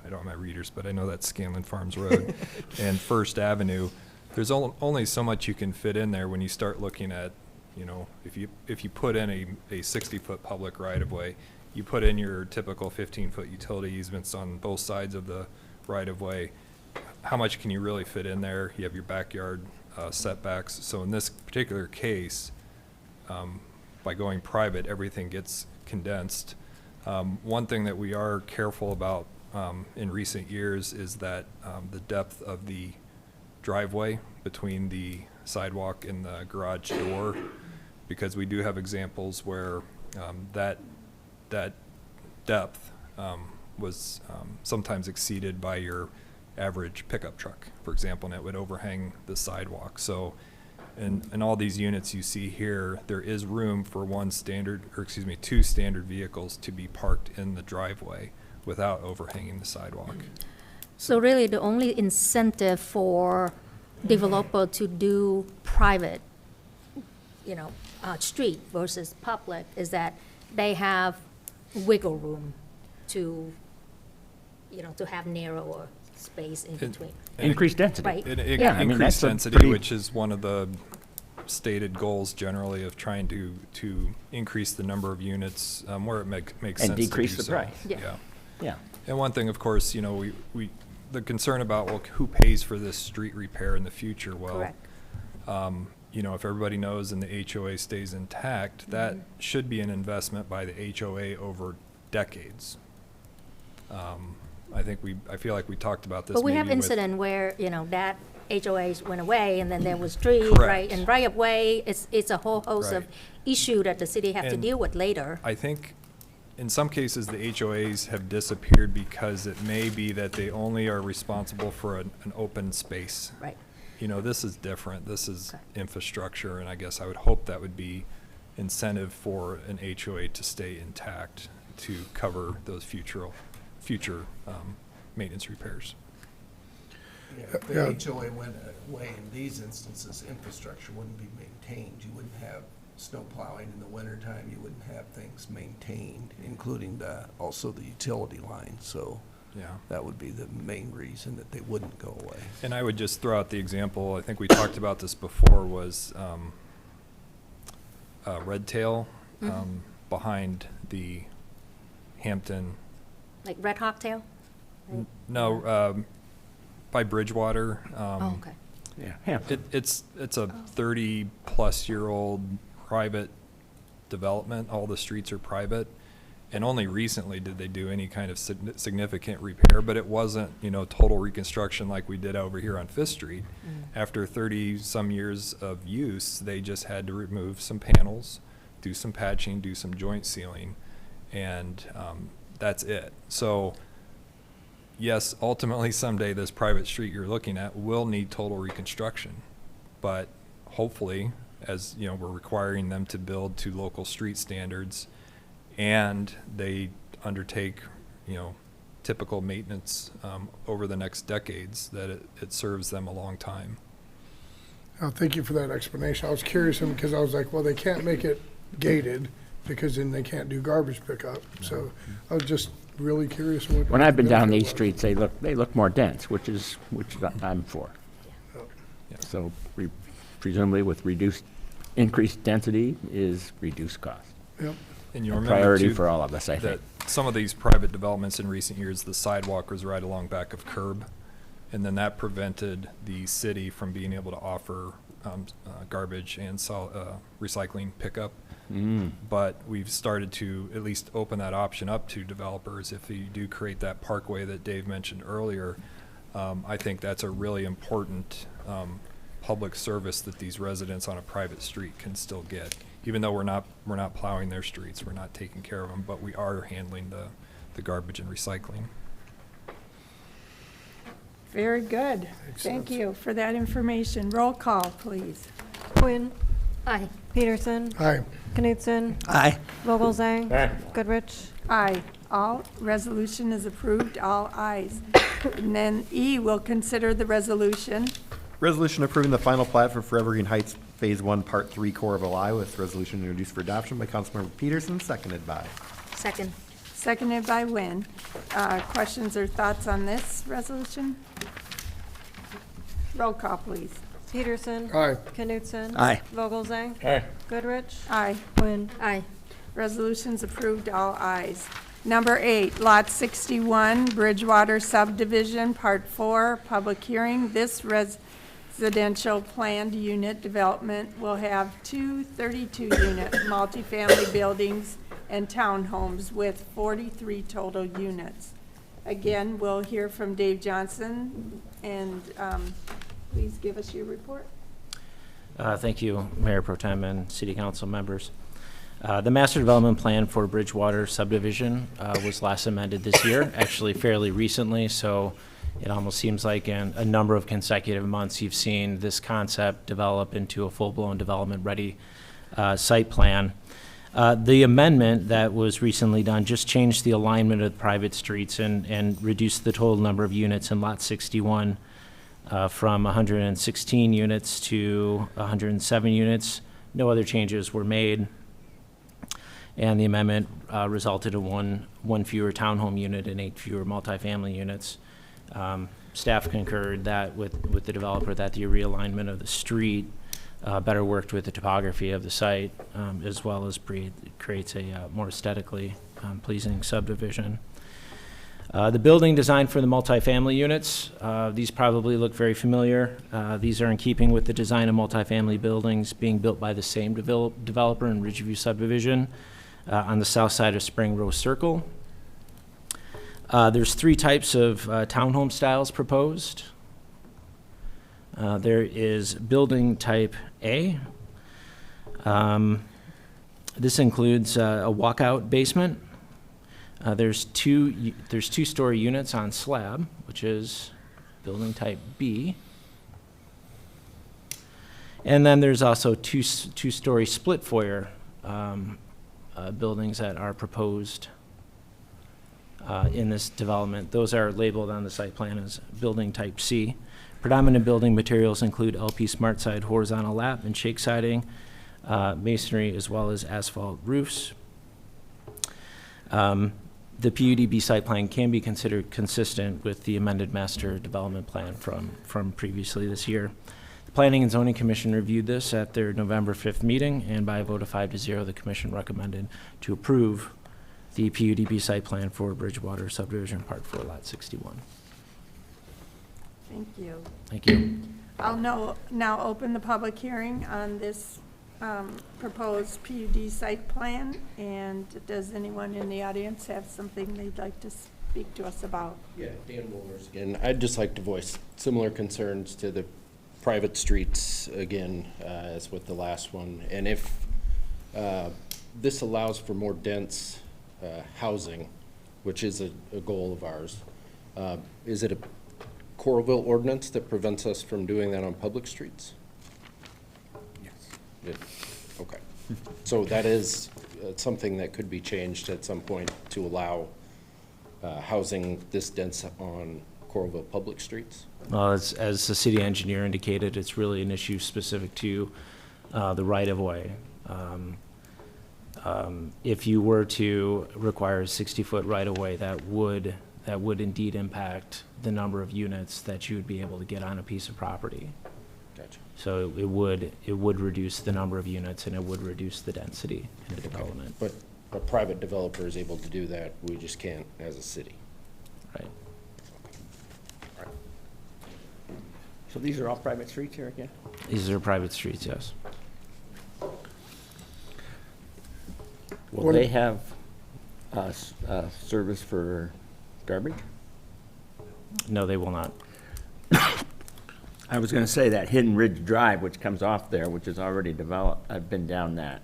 I don't have my readers, but I know that's Scanlon Farms Road and First Avenue, there's only so much you can fit in there when you start looking at, if you put in a 60-foot public right-of-way, you put in your typical 15-foot utility easements on both sides of the right-of-way, how much can you really fit in there? You have your backyard setbacks. So in this particular case, by going private, everything gets condensed. One thing that we are careful about in recent years is that the depth of the driveway between the sidewalk and the garage door, because we do have examples where that depth was sometimes exceeded by your average pickup truck, for example, and it would overhang the sidewalk. So in all these units you see here, there is room for two standard vehicles to be parked in the driveway without overhanging the sidewalk. So really, the only incentive for developer to do private, street versus public is that they have wiggle room to, to have narrower space in between. Increased density. Right. Increased density, which is one of the stated goals generally of trying to increase the number of units where it makes sense to do so. And decrease the price. Yeah. And one thing, of course, the concern about, well, who pays for this street repair in the future? Well, Correct. If everybody knows and the HOA stays intact, that should be an investment by the HOA over decades. I feel like we talked about this. But we maybe have with- incident where, that HOAs went away and then there was street, Correct. right? And right of way, it's a whole host of Right. issue that the city have to And deal with later. I think in some cases, the HOAs have disappeared because it may be that they only are responsible for an open space. Right. This is different. This is Okay. infrastructure, and I guess I would hope that would be incentive for an HOA to stay intact to cover those future maintenance repairs. If the HOA went away in these instances, infrastructure wouldn't be maintained. You wouldn't have snow plowing in the wintertime. You wouldn't have things maintained, including also the utility line. So Yeah. that would be the main reason that they wouldn't go away. And I would just throw out the example, I think we talked about this before, was Red Tail behind the Hampton. Like Red Hawk Tail? No, by Bridgewater. Oh, okay. Yeah. It's a 30-plus-year-old private development. All the streets are private. And only recently did they do any kind of significant repair, but it wasn't, total reconstruction like we did over here on Fifth Street. After 30-some years of use, they just had to remove some panels, do some patching, do some joint sealing, and that's it. So, yes, ultimately someday this private street you're looking at will need total reconstruction, but hopefully, as we're requiring them to build to local street standards, and they undertake, typical maintenance over the next decades, that it serves them a long time. Thank you for that explanation. I was curious because I was like, well, they can't make it gated because then they can't do garbage pickup. So I was just really curious. When I've been down these streets, they look more dense, which I'm for. So presumably with increased density is reduced cost. Yep. And you A remember priority too, for all of us, I that think. some of these private developments in recent years, the sidewalk was right along back of curb, and then that prevented the city from being able to offer garbage and recycling pickup. But we've started to at least open that option up to developers. If you do create that parkway that Dave mentioned earlier, I think that's a really important public service that these residents on a private street can still get. Even though we're not plowing their streets, we're not taking care of them, but we are handling the garbage and recycling. Very good. Thank you for that information. Roll call, please. Quinn. Aye. Peterson. Aye. Knutson. Aye. Vogelzang. Aye. Goodrich. Aye. All resolution is approved, all ayes. And then E, will consider the resolution. Resolution approving the final plat for Forevergreen Heights Phase 1, Part 3, Coralville, Iowa. This resolution introduced for adoption by Councilmember Peterson, seconded by. Second. Seconded by Wynn. Questions or thoughts on this resolution? Roll call, please. Peterson. Aye. Knutson. Aye. Vogelzang. Aye. Goodrich. Aye. Quinn. Aye. Resolution's approved, all ayes. Number 8, Lot 61, Bridgewater Subdivision, Part 4, public hearing. This residential planned unit development will have two 32-unit multifamily buildings and townhomes with 43 total units. Again, we'll hear from Dave Johnson, and please give us your report. Thank you, Mayor Pro Tem and City Council members. The master development plan for Bridgewater subdivision was last amended this year, actually fairly recently, so it almost seems like in a number of consecutive months, you've seen this concept develop into a full-blown development-ready site plan. The amendment that was recently done just changed the alignment of the private streets and reduced the total number of units in Lot 61 from 116 units to 107 units. No other changes were made. And the amendment resulted in one fewer townhome unit and 8 fewer multifamily units. Staff concurred that with the developer that the realignment of the street better worked with the topography of the site, as well as creates a more aesthetically pleasing subdivision. The building design for the multifamily units, these probably look very familiar. These are in keeping with the design of multifamily buildings being built by the same developer in Ridgeview Subdivision on the south side of Spring Rose Circle. There's 3 types of townhome styles proposed. There is building type A. This includes a walkout basement. There's two-story units on slab, which is building type B. And then there's also two-story split foyer buildings that are proposed in this development. Those are labeled on the site plan as building type C. Predominant building materials include LP SmartSide horizontal lap and shake siding, masonry, as well as asphalt roofs. The PUDB site plan can be considered consistent with the amended master development plan from previously this year. The Planning and Zoning Commission reviewed this at their November 5th meeting, and by a vote of 5-0, the commission recommended to approve the PUDB site plan for Bridgewater Subdivision Part 4, Lot 61. Thank you. Thank you. I'll now open the public hearing on this proposed PUD site plan. And does anyone in the audience have something they'd like to speak to us about? Yeah, Dan Woolers again. I'd just like to voice similar concerns to the private streets again as with the last one. And if this allows for more dense housing, which is a goal of ours, is it a Coralville ordinance that prevents us from doing that on public streets? Yes. Okay. So that is something that could be changed at some point to allow housing this dense on Coralville public streets? Well, as the city engineer indicated, it's really an issue specific to the right-of-way. If you were to require a 60-foot right-of-way, that would indeed impact the number of units that you would be able to get on a piece of property. Gotcha. So it would reduce the number of units, and it would reduce the density in the development. But a private developer is able to do that, we just can't as a city. Right. Right. So these are all private streets here again? These are private streets, yes. Will they have service for garbage? No, they will not. I was going to say that Hidden Ridge Drive, which comes off there, which is already developed, I've been down that.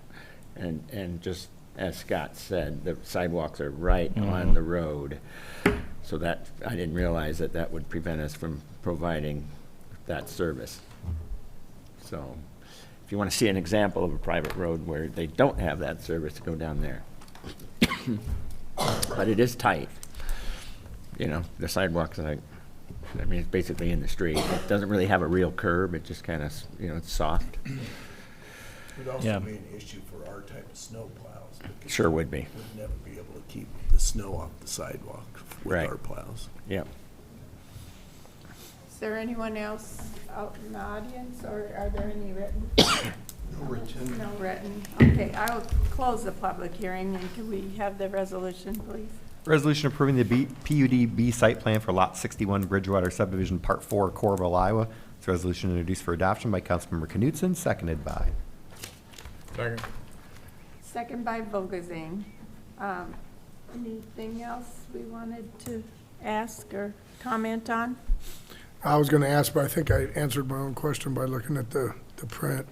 And just as Scott said, the sidewalks are right on the road. So that, I didn't realize that would prevent us from providing that service. So if you want to see an example of a private road where they don't have that service, go down there. But it is tight. You know, the sidewalk's like, I mean, it's basically in the street. It doesn't really have a real curb. It just kind of, you know, it's soft. It would also Yeah. be an issue for our type of snow plows. Because Sure would be. we'd never be able to keep the snow off the sidewalk with Right. our plows. Yep. Is there anyone else out in the audience, or are there any written? No written. No written. Okay, I will close the public hearing, and can we have the resolution, please? Resolution approving the PUDB site plan for Lot 61 Bridgewater Subdivision Part 4, Coralville, Iowa. This resolution introduced for adoption by Councilmember Knutson, seconded by. Second. Second by Vogelsang. Anything else we wanted to ask or comment on? I was gonna ask, but I think I answered my own question by looking at the print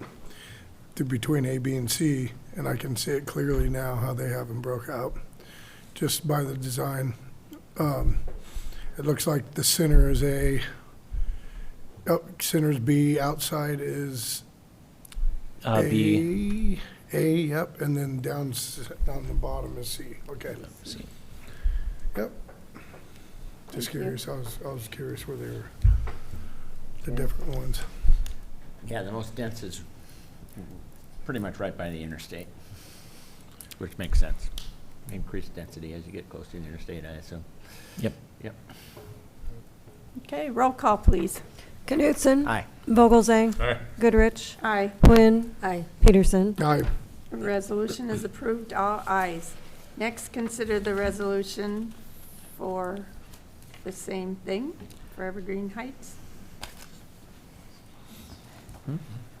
between A, B, and C, and I can see it clearly now how they have them broke out, just by the design. It looks like the center is A, oh, center's B, outside is B. A, yep, and then down the bottom is C. Okay. C. Yep. Just Thank you. curious. I was curious where they were, the different ones. Yeah, the most dense is pretty much right by the interstate, which makes sense. Increased density as you get close to the interstate, I assume. Yep. Yep. Okay, roll call, please. Knutson. Aye. Vogelzang. Aye. Goodrich. Aye. Quinn. Aye. Peterson. Aye. The resolution is approved, all ayes. Next, consider the resolution for the same thing, Forevergreen Heights.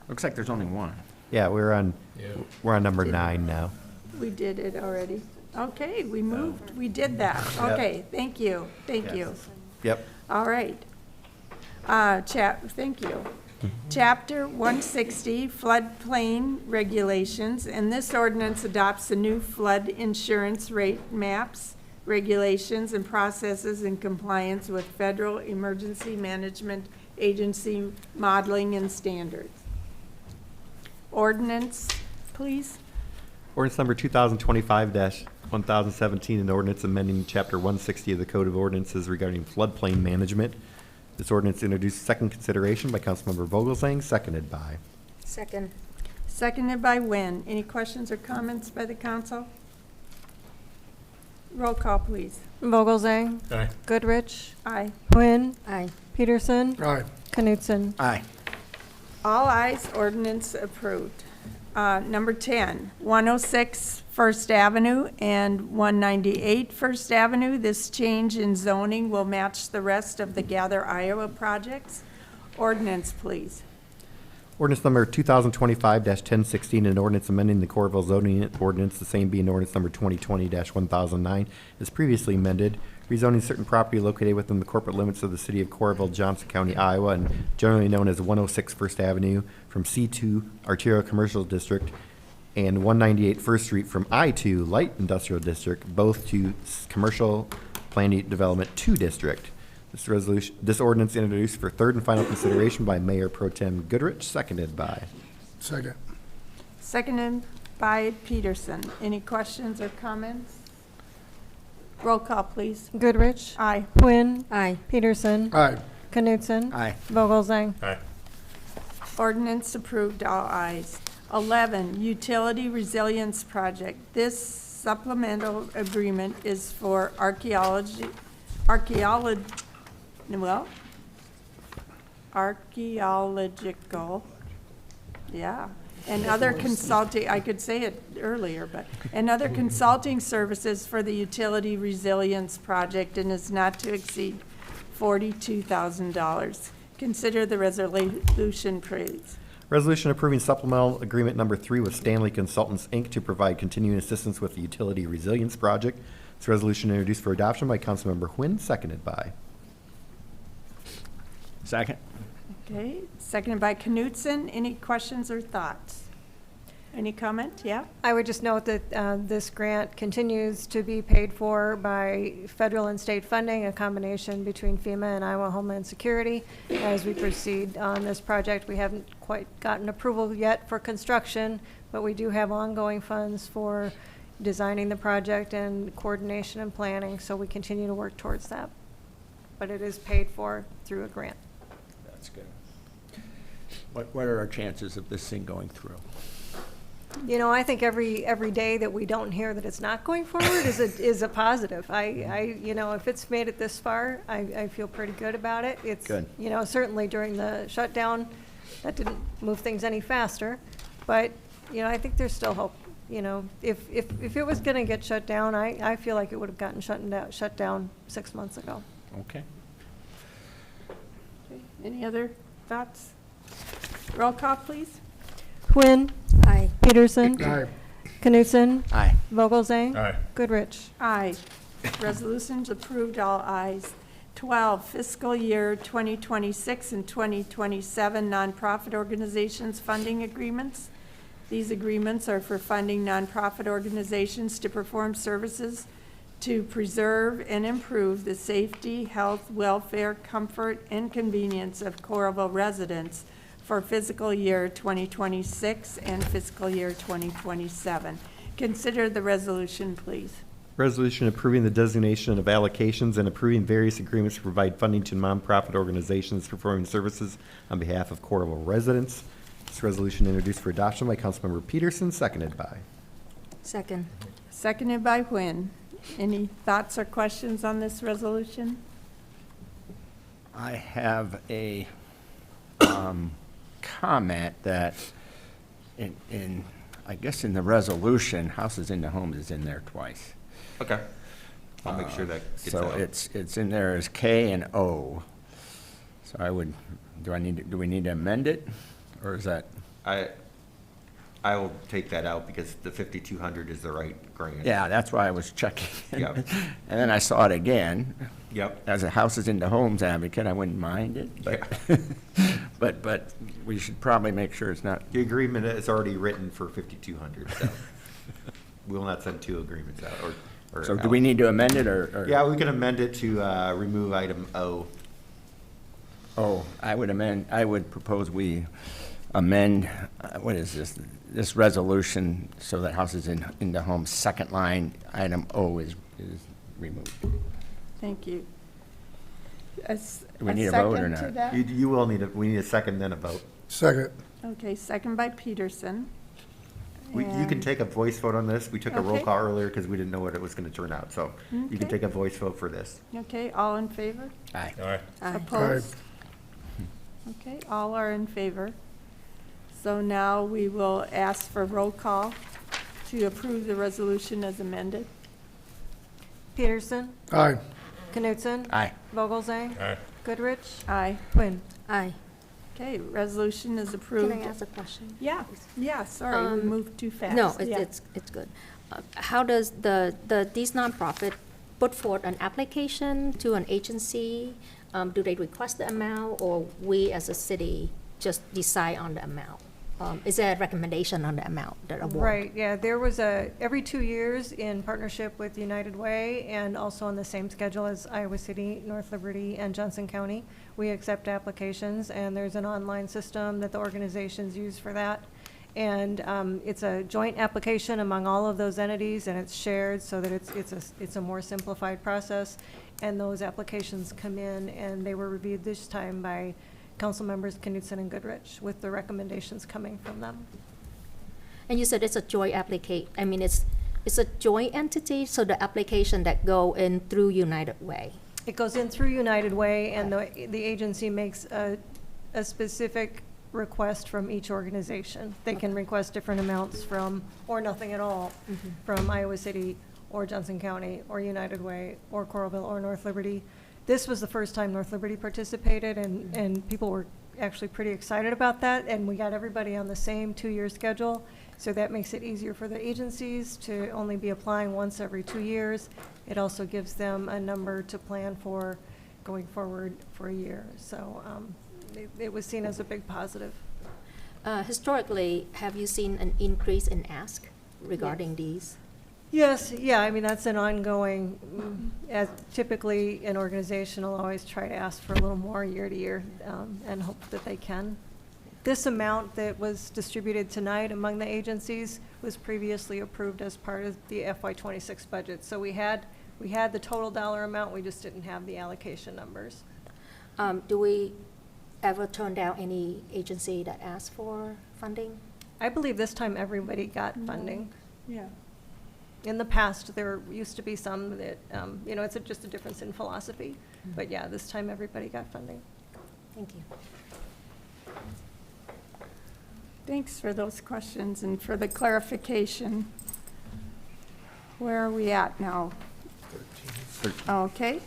Looks like there's only one. Yeah, we're on number Did- 9 now. We did it already. Okay, we moved, we did that. Okay, thank you, thank you. Yep. All right. Thank you. Chapter 160, floodplain regulations, and this ordinance adopts the new flood insurance rate maps, regulations, and processes in compliance with Federal Emergency Management Agency modeling and standards. Ordinance, please. Ordinance number 2025-1017, an ordinance amending Chapter 160 of the Code of Ordinances regarding floodplain management. This ordinance introduced second consideration by Councilmember Vogelsang, seconded by. Second. Seconded by Wen. Any questions or comments by the council? Roll call, please. Vogelzang. Aye. Goodrich. Aye. Quinn. Aye. Peterson. Aye. Knutson. Aye. All ayes, ordinance approved. Number 10, 106 First Avenue and 198 First Avenue. This change in zoning will match the rest of the Gather Iowa projects. Ordinance, please. Ordinance number 2025-1016, an ordinance amending the Coralville zoning ordinance, the same being ordinance number 2020-1009, as previously amended, rezoning certain property located within the corporate limits of the city of Coralville, Johnson County, Iowa, and generally known as 106 First Avenue from C2 Arterial Commercial District and 198 First Street from I2 Light Industrial District, both to Commercial Planned Development 2 District. This ordinance introduced for third and final consideration by Mayor Pro Tem Goodrich, seconded by. Second. Seconded by Peterson. Any questions or comments? Roll call, please. Goodrich. Aye. Quinn. Aye. Peterson. Aye. Knutson. Aye. Vogelzang. Aye. Ordinance approved, all ayes. 11, Utility Resilience Project. This supplemental agreement is for archaeological, yeah, and other consulting, I could say it earlier, but, and other consulting services for the Utility Resilience Project and is not to exceed $42,000. Consider the resolution, please. Resolution approving supplemental agreement number 3 with Stanley Consultants, Inc. to provide continuing assistance with the Utility Resilience Project. This resolution introduced for adoption by Councilmember Huynh, seconded by. Second. Okay, seconded by Knutson. Any questions or thoughts? Any comment? Yeah? I would just note that this grant continues to be paid for by federal and state funding, a combination between FEMA and Iowa Homeland Security. As we proceed on this project, we haven't quite gotten approval yet for construction, but we do have ongoing funds for designing the project and coordination and planning, so we continue to work towards that. But it is paid for through a grant. That's good. What are our chances of this thing going through? You know, I think every day that we don't hear that it's not going forward is a positive. You know, if it's made it this far, I feel pretty good about it. It's Good. You know, certainly during the shutdown, that didn't move things any faster, but you know, I think there's still hope. You know, if it was going to get shut down, I feel like it would have gotten shut down 6 months ago. Okay. Okay. Any other thoughts? Roll call, please. Quinn. Aye. Peterson. Aye. Knutson. Aye. Vogelzang. Aye. Goodrich. Aye. Resolutions approved, all ayes. 12, fiscal year 2026 and 2027 nonprofit organizations funding agreements. These agreements are for funding nonprofit organizations to perform services to preserve and improve the safety, health, welfare, comfort, and convenience of Coralville residents for fiscal year 2026 and fiscal year 2027. Consider the resolution, please. Resolution approving the designation of allocations and approving various agreements to provide funding to nonprofit organizations performing services on behalf of Coralville residents. This resolution introduced for adoption by Councilmember Peterson, seconded by. Second. Seconded by Nguyen. Any thoughts or questions on this resolution? I have a comment that I guess in the resolution, houses into homes is in there twice. Okay. I'll make sure that gets So out. it's in there as K and O. So do we need to amend it, or is that? I will take that out because the 5,200 is the right grant. Yeah, that's why I was checking. Yep. And then I saw it again. Yep. As a houses into homes advocate, I wouldn't mind it, but, but we should probably make sure it's not. The agreement is already written for 5,200, so we will not send two agreements out. So do we need to amend it, or? Yeah, we can amend it to remove item O. Oh, I would propose we amend, what is this resolution, so that houses into homes, second line, item O is removed. Thank you. Do we need a vote or second to not? that? You will we need a second, then a vote. Second. Okay, second by Peterson. You can And- take a voice vote on this. We took a roll Okay. call earlier because we didn't know what it was going to turn out, so you can Okay. take a voice vote for this. Okay, all in favor? Aye. Opposed? Okay, all are in favor. So now we will ask for roll call to approve the resolution as amended. Peterson? Aye. Knutson? Aye. Vogelzang? Aye. Goodrich? Aye. Quinn? Aye. Okay, resolution is approved. Can I ask a question? Yeah, sorry, we moved too fast. No, Yeah. it's good. How does these nonprofit put forth an application to an agency? Do they request the amount, or we as a city just decide on the amount? Is there a recommendation on the amount that award? Right, yeah, there was every 2 years in partnership with United Way and also on the same schedule as Iowa City, North Liberty, and Johnson County. We accept applications, and there's an online system that the organizations use for that. And it's a joint application among all of those entities, and it's shared so that it's a more simplified process. And those applications come in, and they were reviewed this time by Councilmembers Knutson and Goodrich, with the recommendations coming from them. And you said it's a joint application. I mean, it's a joint entity, so the application that go in through United Way. It goes in through United Way, and the agency makes a specific request from each organization. They can request different amounts from, or nothing at all, from Iowa City, or Johnson County, or United Way, or Coralville, or North Liberty. This was the first time North Liberty participated, and people were actually pretty excited about that, and we got everybody on the same 2-year schedule, so that makes it easier for the agencies to only be applying once every 2 years. It also gives them a number to plan for going forward for a year, so it was seen as a big positive. Historically, have you seen an increase in ask regarding these? Yes, yeah, I mean, that's an ongoing, as typically an organization will always try to ask for a little more year to year, and hope that they can. This amount that was distributed tonight among the agencies was previously approved as part of the FY26 budget. So we had the total dollar amount, we just didn't have the allocation numbers. Do we ever turn down any agency that asks for funding? I believe this time everybody got funding. Yeah. In the past, there used to be some that, it's just a difference in philosophy. But yeah, this time everybody got funding. Thank you. Thanks for those questions and for the clarification. Where are we at now? 13. Okay.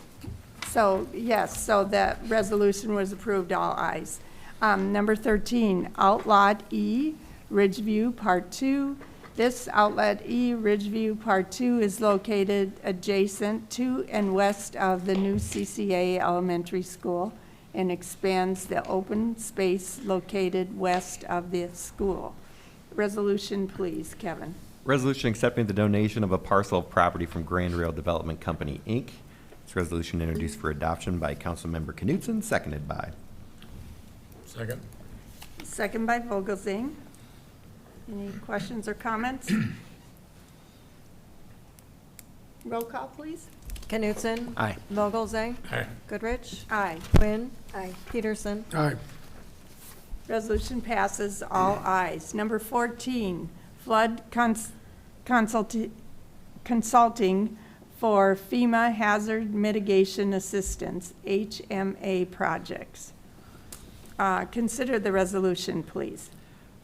So, yes, so that resolution was approved, all ayes. Number 13, Outlot E, Ridgeview, Part 2. This Outlet E, Ridgeview, Part 2 is located adjacent to and west of the new CCA Elementary School and expands the open space located west of the school. Resolution, please, Kevin. Resolution accepting the donation of a parcel of property from Grand Rail Development Company, Inc. This resolution introduced for adoption by Councilmember Knutson, seconded by. Second. Second by Vogelzang. Any questions or comments? Roll call, please. Knutson. Aye. Vogelzang. Aye. Goodrich. Aye. Quinn. Aye. Peterson. Aye. Resolution passes all ayes. Number 14, flood consulting for FEMA Hazard Mitigation Assistance, HMA projects. Consider the resolution, please.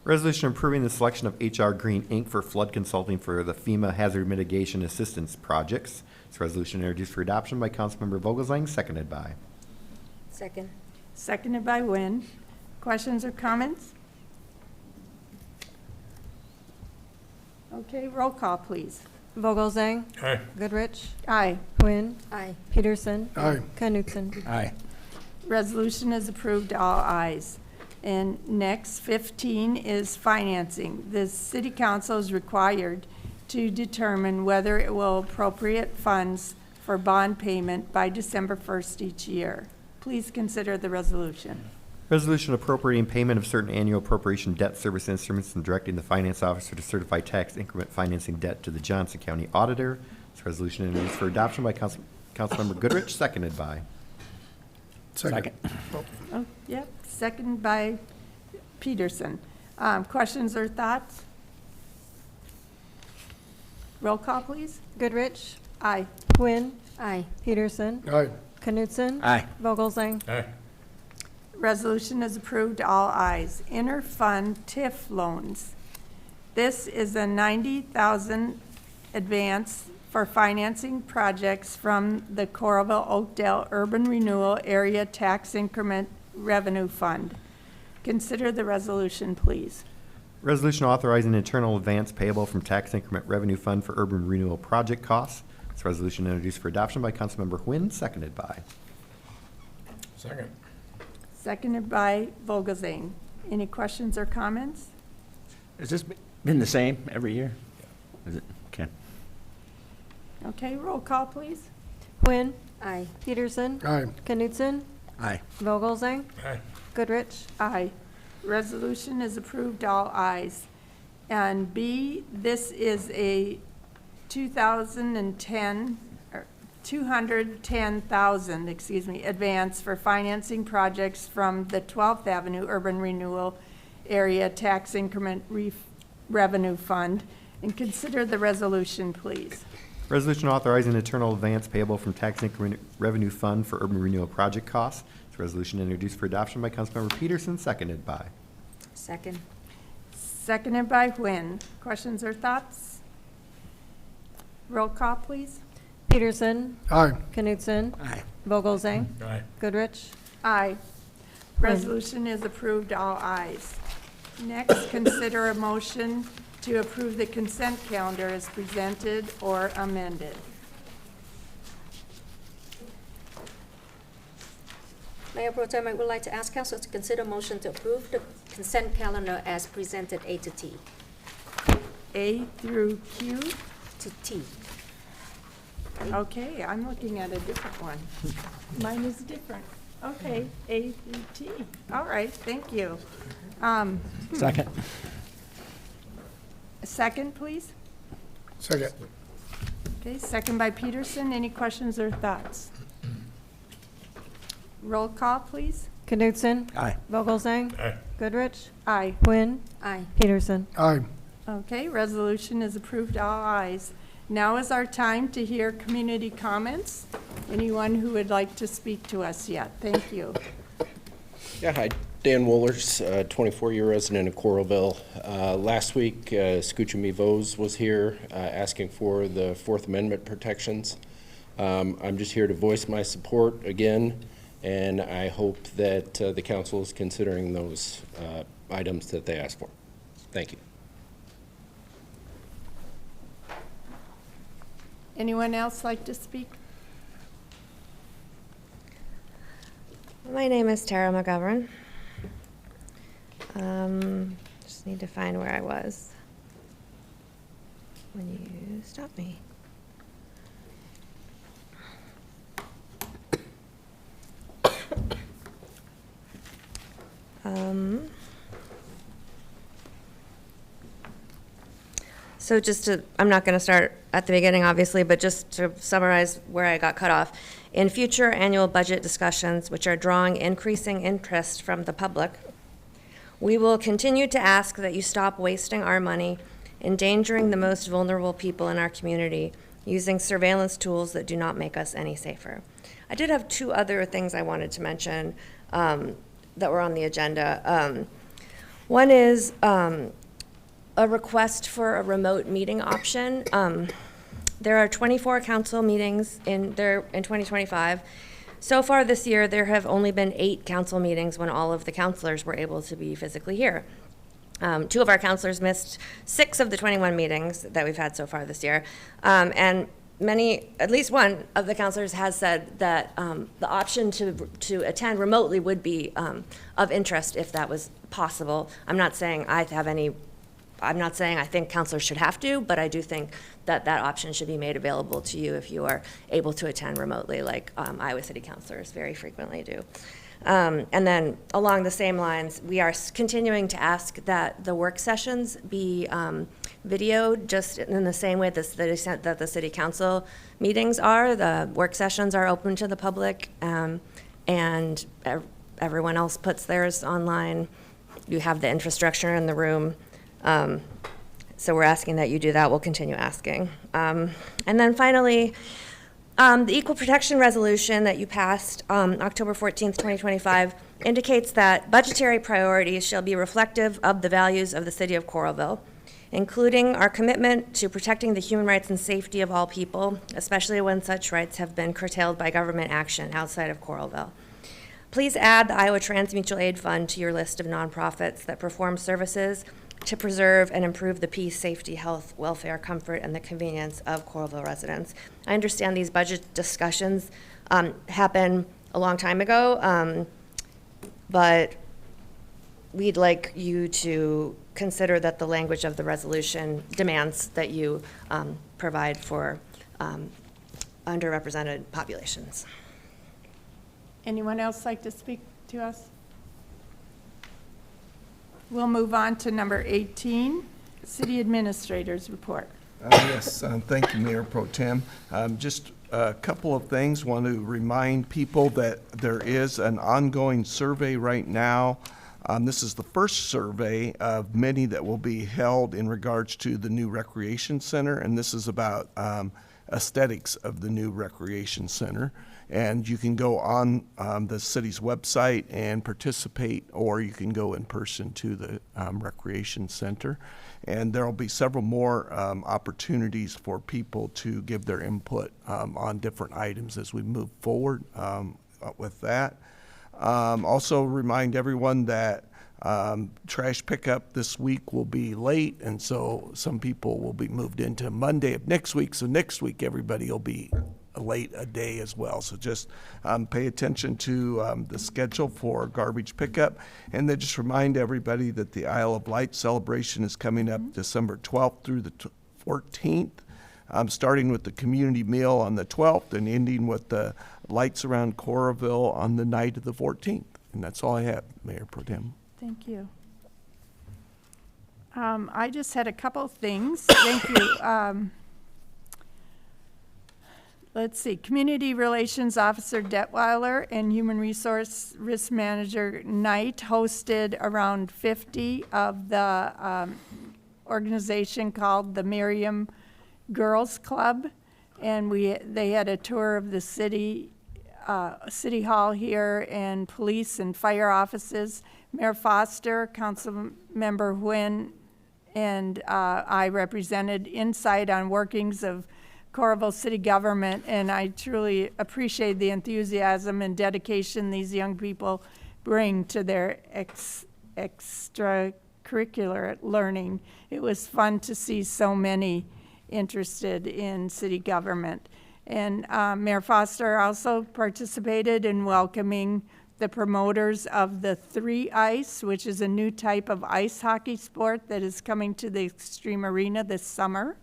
Resolution approving the selection of HR Green, Inc. for flood consulting for the FEMA Hazard Mitigation Assistance projects. This resolution introduced for adoption by Councilmember Vogelzang, seconded by. Second. Seconded by Nguyen. Questions or comments? Okay, roll call, please. Vogelzang. Aye. Goodrich. Aye. Quinn. Aye. Peterson. Aye. Knutson. Aye. Resolution is approved, all ayes. And next, 15 is financing. The city council is required to determine whether it will appropriate funds for bond payment by December 1st each year. Please consider the resolution. Resolution appropriating payment of certain annual appropriation debt service instruments and directing the finance officer to certify tax increment financing debt to the Johnson County Auditor. This resolution is for adoption by Councilmember Goodrich, seconded by. Second. Oh, yep, second by Peterson. Questions or thoughts? Roll call, please. Goodrich. Aye. Quinn. Aye. Peterson. Aye. Knutson. Aye. Vogelzang. Aye. Resolution is approved, all ayes. Interfund TIF loans. This is a $90,000 advance for financing projects from the Coralville Oakdale Urban Renewal Area Tax Increment Revenue Fund. Consider the resolution, please. Resolution authorizing internal advance payable from tax increment revenue fund for urban renewal project costs. This resolution introduced for adoption by Councilmember Nguyen, seconded by. Second. Seconded by Vogelzang. Any questions or comments? Has this been the same every year? Is it? Okay. Okay, roll call, please. Quinn. Aye. Peterson. Aye. Knutson. Aye. Vogelzang. Aye. Goodrich. Aye. Resolution is approved, all ayes. And B, this is a 210,000, advance for financing projects from the 12th Avenue Urban Renewal Area Tax Increment Revenue Fund. And consider the resolution, please. Resolution authorizing internal advance payable from tax increment revenue fund for urban renewal project costs. This resolution introduced for adoption by Councilmember Peterson, seconded by. Second. Seconded by Nguyen. Questions or thoughts? Roll call, please. Peterson. Aye. Knutson. Aye. Vogelzang. Aye. Goodrich. Aye. Resolution is approved, all ayes. Next, consider a motion to approve the consent calendar as presented or amended. Mayor Pro Tem, I would like to ask council to consider motion to approve the consent calendar as presented A to T. A through Q? To T. Okay, I'm looking at a different one. Mine is different. Okay, A through T. All right, thank you. Second. A second, please. Second. Okay, second by Peterson. Any questions or thoughts? Roll call, please. Knutson. Aye. Vogelzang. Aye. Goodrich. Aye. Quinn. Aye. Peterson. Aye. Okay, resolution is approved, all ayes. Now is our time to hear community comments. Anyone who would like to speak to us yet? Thank you. Yeah, hi, Dan Woolers, 24-year resident of Coralville. Last week, Scoochamy Vose was here asking for the Fourth Amendment protections. I'm just here to voice my support again, and I hope that the council is considering those items that they asked for. Thank you. Anyone else like to speak? My name is Tara McGovern. Just need to find where I was. when you stop me. So just to, I'm not going to start at the beginning, obviously, but just to summarize where I got cut off. In future annual budget discussions, which are drawing increasing interest from the public, we will continue to ask that you stop wasting our money, endangering the most vulnerable people in our community, using surveillance tools that do not make us any safer. I did have two other things I wanted to mention that were on the agenda. One is a request for a remote meeting option. There are 24 council meetings in 2025. So far this year, there have only been 8 council meetings when all of the councilors were able to be physically here. 2 of our councilors missed 6 of the 21 meetings that we've had so far this year. And at least one of the councilors has said that the option to attend remotely would be of interest if that was possible. I'm not saying I think councilors should have to, but I do think that that option should be made available to you if you are able to attend remotely, like Iowa City councilors very frequently do. And then along the same lines, we are continuing to ask that the work sessions be videoed just in the same way that the city council meetings are. The work sessions are open to the public, and everyone else puts theirs online. You have the infrastructure in the room. So we're asking that you do that. We'll continue asking. And then finally, the Equal Protection Resolution that you passed October 14th, 2025 indicates that budgetary priorities shall be reflective of the values of the city of Coralville, including our commitment to protecting the human rights and safety of all people, especially when such rights have been curtailed by government action outside of Coralville. Please add the Iowa Trans Mutual Aid Fund to your list of nonprofits that perform services to preserve and improve the peace, safety, health, welfare, comfort, and the convenience of Coralville residents. I understand these budget discussions happened a long time ago, but we'd like you to consider that the language of the resolution demands that you provide for underrepresented populations. Anyone else like to speak to us? We'll move on to number 18, City Administrator's Report. Yes, thank you, Mayor Pro Tem. Just a couple of things. Want to remind people that there is an ongoing survey right now. This is the first survey of many that will be held in regards to the new recreation center, and this is about aesthetics of the new recreation center. And you can go on the city's website and participate, or you can go in person to the recreation center. And there will be several more opportunities for people to give their input on different items as we move forward with that. Also remind everyone that trash pickup this week will be late, and so some people will be moved into Monday of next week. So next week everybody will be late a day as well. So just pay attention to the schedule for garbage pickup. And then just remind everybody that the Isle of Light celebration is coming up December 12th through the 14th, starting with the community meal on the 12th and ending with the lights around Coralville on the night of the 14th. And that's all I have, Mayor Pro Tem. Thank you. I just had a couple things. Thank you. Let's see, Community Relations Officer Detweiler and Human Resource Risk Manager Knight hosted around 50 of the organization called the Miriam Girls Club, and they had a tour of the city hall here and police and fire offices. Mayor Foster, Councilmember Nguyen, and I represented insight on workings of Coralville city government, and I truly appreciate the enthusiasm and dedication these young people bring to their extracurricular learning. It was fun to see so many interested in city government. And Mayor Foster also participated in welcoming the promoters of the 3-Ice, which is a new type of ice hockey sport that is coming to the Extreme Arena this summer.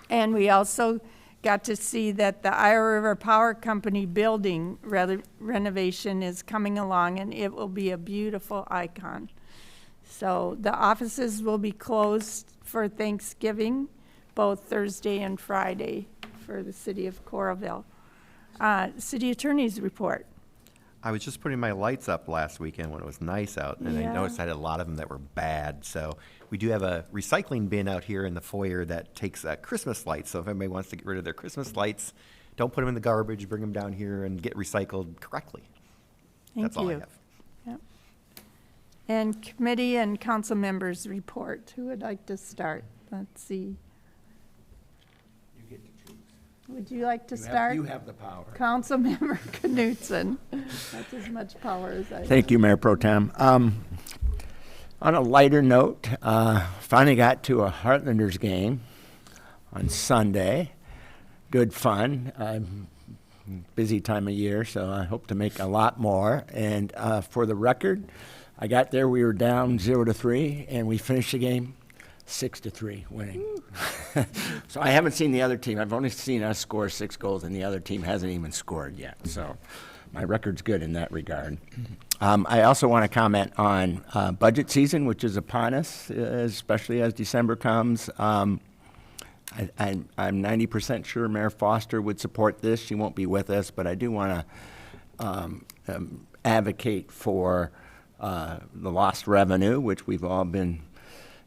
And we also got to see that the Iowa River Power Company building renovation is coming along, and it will be a beautiful icon. So the offices will be closed for Thanksgiving, both Thursday and Friday for the city of Coralville. City Attorney's report. I was just putting my lights up last weekend when it was nice out, and Yeah. I noticed I had a lot of them that were bad. So we do have a recycling bin out here in the foyer that takes Christmas lights. So if anybody wants to get rid of their Christmas lights, don't put them in the garbage, bring them down here and get recycled correctly. That's all I have. Yep. And committee and council members report. Who would like to start? Let's see. You get to choose. Would you like to start? You have the power. Councilmember Knutson. That's as much power as I have. Thank you, Mayor Pro Tem. On a lighter note, finally got to a Heartlanders game on Sunday. Good fun. Busy time of year, so I hope to make a lot more. And for the record, I got there, we were down 0-3, and we finished the game 6-3, winning. So I haven't seen the other team. I've only seen us score 6 goals, and the other team hasn't even scored yet. So my record's good in that regard. I also want to comment on budget season, which is upon us, especially as December comes. I'm 90% sure Mayor Foster would support this. She won't be with us, but I do want to advocate for the lost revenue, which we've all been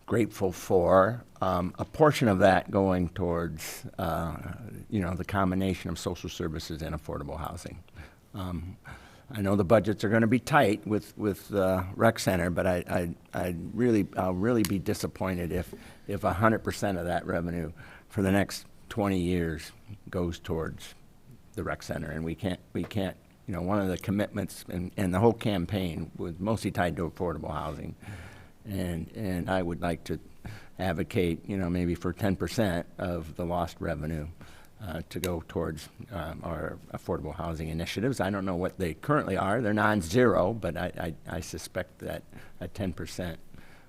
grateful for. A portion of that going towards, the combination of social services and affordable housing. I know the budgets are going to be tight with rec center, but I'll really be disappointed if 100% of that revenue for the next 20 years goes towards the rec center, and we can't. One of the commitments and the whole campaign was mostly tied to affordable housing, and I would like to advocate, maybe for 10% of the lost revenue to go towards our affordable housing initiatives. I don't know what they currently are. They're non-zero, but I suspect that a 10%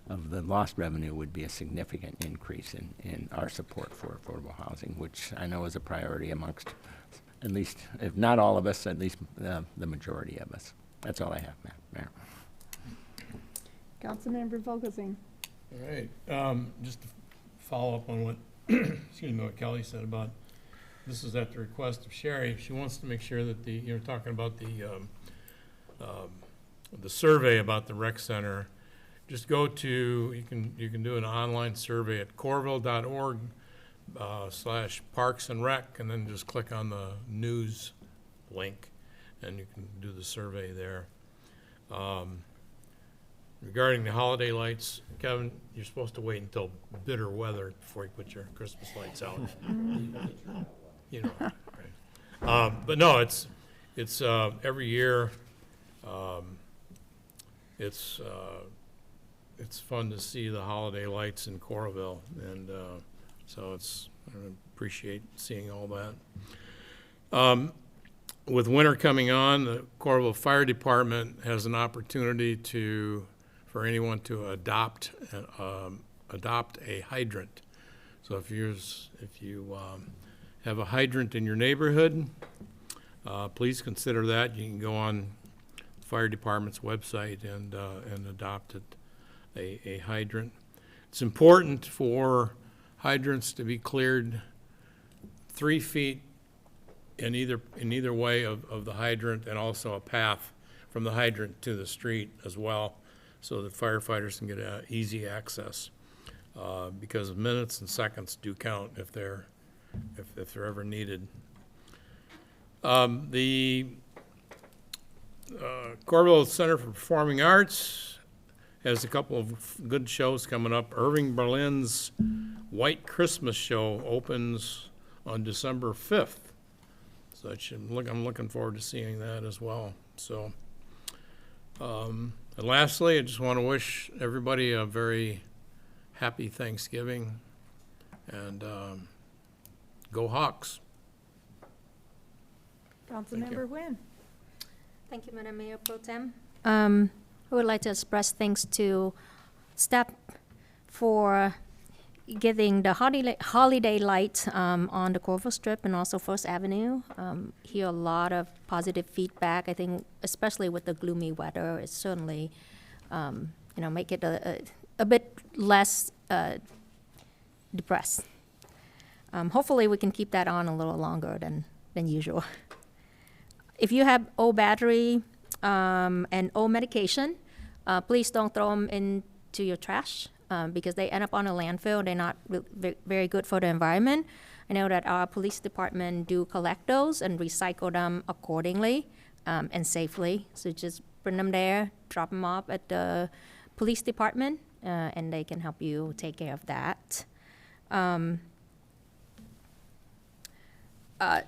of the lost revenue would be a significant increase in our support for affordable housing, which I know is a priority amongst, at least, if not all of us, at least the majority of us. That's all I have, Mayor. Councilmember Vogelsing. All right, just to follow up on what, what Kelly said about, this is at the request of Sherry. She wants to make sure that you're talking about the survey about the rec center. Just go to, you can do an online survey at coralville.org /parks and rec, and then just click on the news link, and you can do the survey there. Regarding the holiday lights, Kevin, you're supposed to wait until bitter weather before you put your Christmas lights out. Right. But no, it's every year. It's fun to see the holiday lights in Coralville, and so I appreciate seeing all that. With winter coming on, the Coralville Fire Department has an opportunity for anyone to adopt a hydrant. So if you have a hydrant in your neighborhood, please consider that. You can go on the fire department's website and adopt a hydrant. It's important for hydrants to be cleared 3 feet in either way of the hydrant, and also a path from the hydrant to the street as well, so that firefighters can get easy access, because minutes and seconds do count if they're ever needed. The Coralville Center for Performing Arts has a couple of good shows coming up. Irving Berlin's White Christmas show opens on December 5th. So I'm looking forward to seeing that as well. So, and lastly, I just want to wish everybody a very happy Thanksgiving, and go Hawks. Councilmember Nguyen. Thank you, Madam Mayor Pro Tem. I would like to express thanks to staff for getting the holiday lights on the Coralville Strip and also First Avenue. Hear a lot of positive feedback. I think especially with the gloomy weather, it's certainly, make it a bit less depressed. Hopefully we can keep that on a little longer than usual. If you have old battery and old medication, please don't throw them into your trash because they end up on a landfill. They're not very good for the environment. I know that our police department do collect those and recycle them accordingly and safely. So just bring them there, drop them off at the police department, and they can help you take care of that.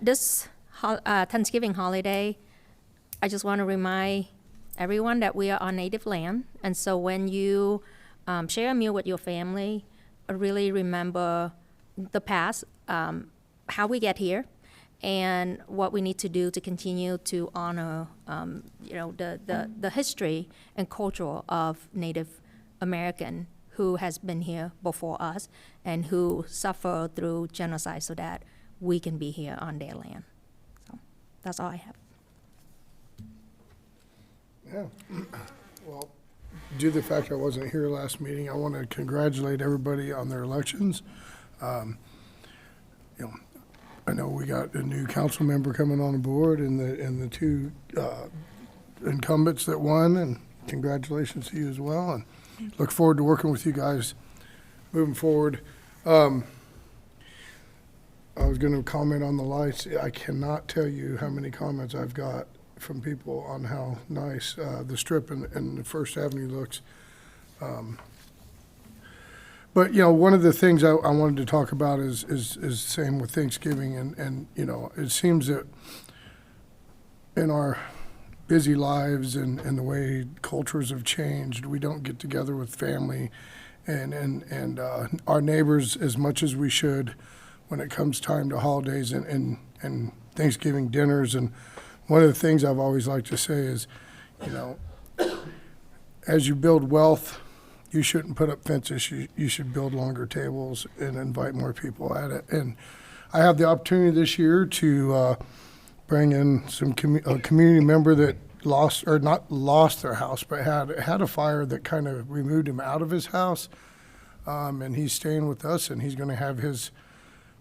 This Thanksgiving holiday, I just want to remind everyone that we are on native land. And so when you share a meal with your family, really remember the past, how we get here, and what we need to do to continue to honor, the history and culture of Native American who has been here before us and who suffered through genocide so that we can be here on their land. So that's all I have. Yeah. Well, due to the fact I wasn't here last meeting, I want to congratulate everybody on their elections. I know we got a new council member coming on board and the two incumbents that won, and congratulations to you as well. And look forward to working with you guys moving forward. I was going to comment on the lights. I cannot tell you how many comments I've got from people on how nice the Strip and the First Avenue looks. But, one of the things I wanted to talk about is same with Thanksgiving. And it seems that in our busy lives and the way cultures have changed, we don't get together with family and our neighbors as much as we should when it comes time to holidays and Thanksgiving dinners. And one of the things I've always liked to say is, as you build wealth, you shouldn't put up fences. You should build longer tables and invite more people at it. And I have the opportunity this year to bring in a community member that not lost their house, but had a fire that kind of removed him out of his house. And he's staying with us, and he's going to have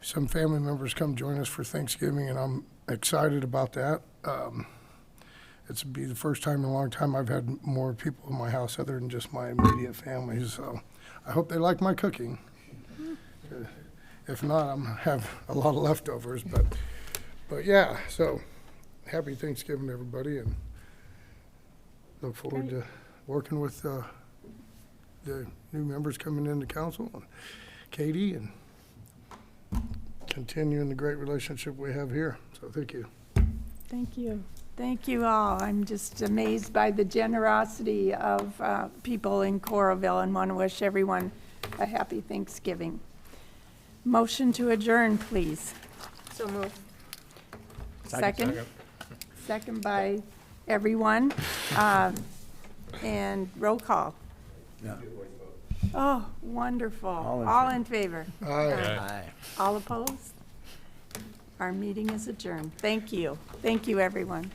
some family members come join us for Thanksgiving, and I'm excited about that. It's be the first time in a long time I've had more people in my house other than just my immediate family. So I hope they like my cooking. If not, I'm gonna have a lot of leftovers. But yeah, so happy Thanksgiving, everybody, and look forward to working with the new members coming into council, and Katie, and continuing the great relationship we have here. So thank you. Thank you. Thank you all. I'm just amazed by the generosity of people in Coralville, and want to wish everyone a happy Thanksgiving. Motion to adjourn, please. So moved. Second? Second by everyone. And roll call. Yeah. Oh, wonderful. All in favor? Aye. All opposed? Our meeting is adjourned. Thank you. Thank you, everyone.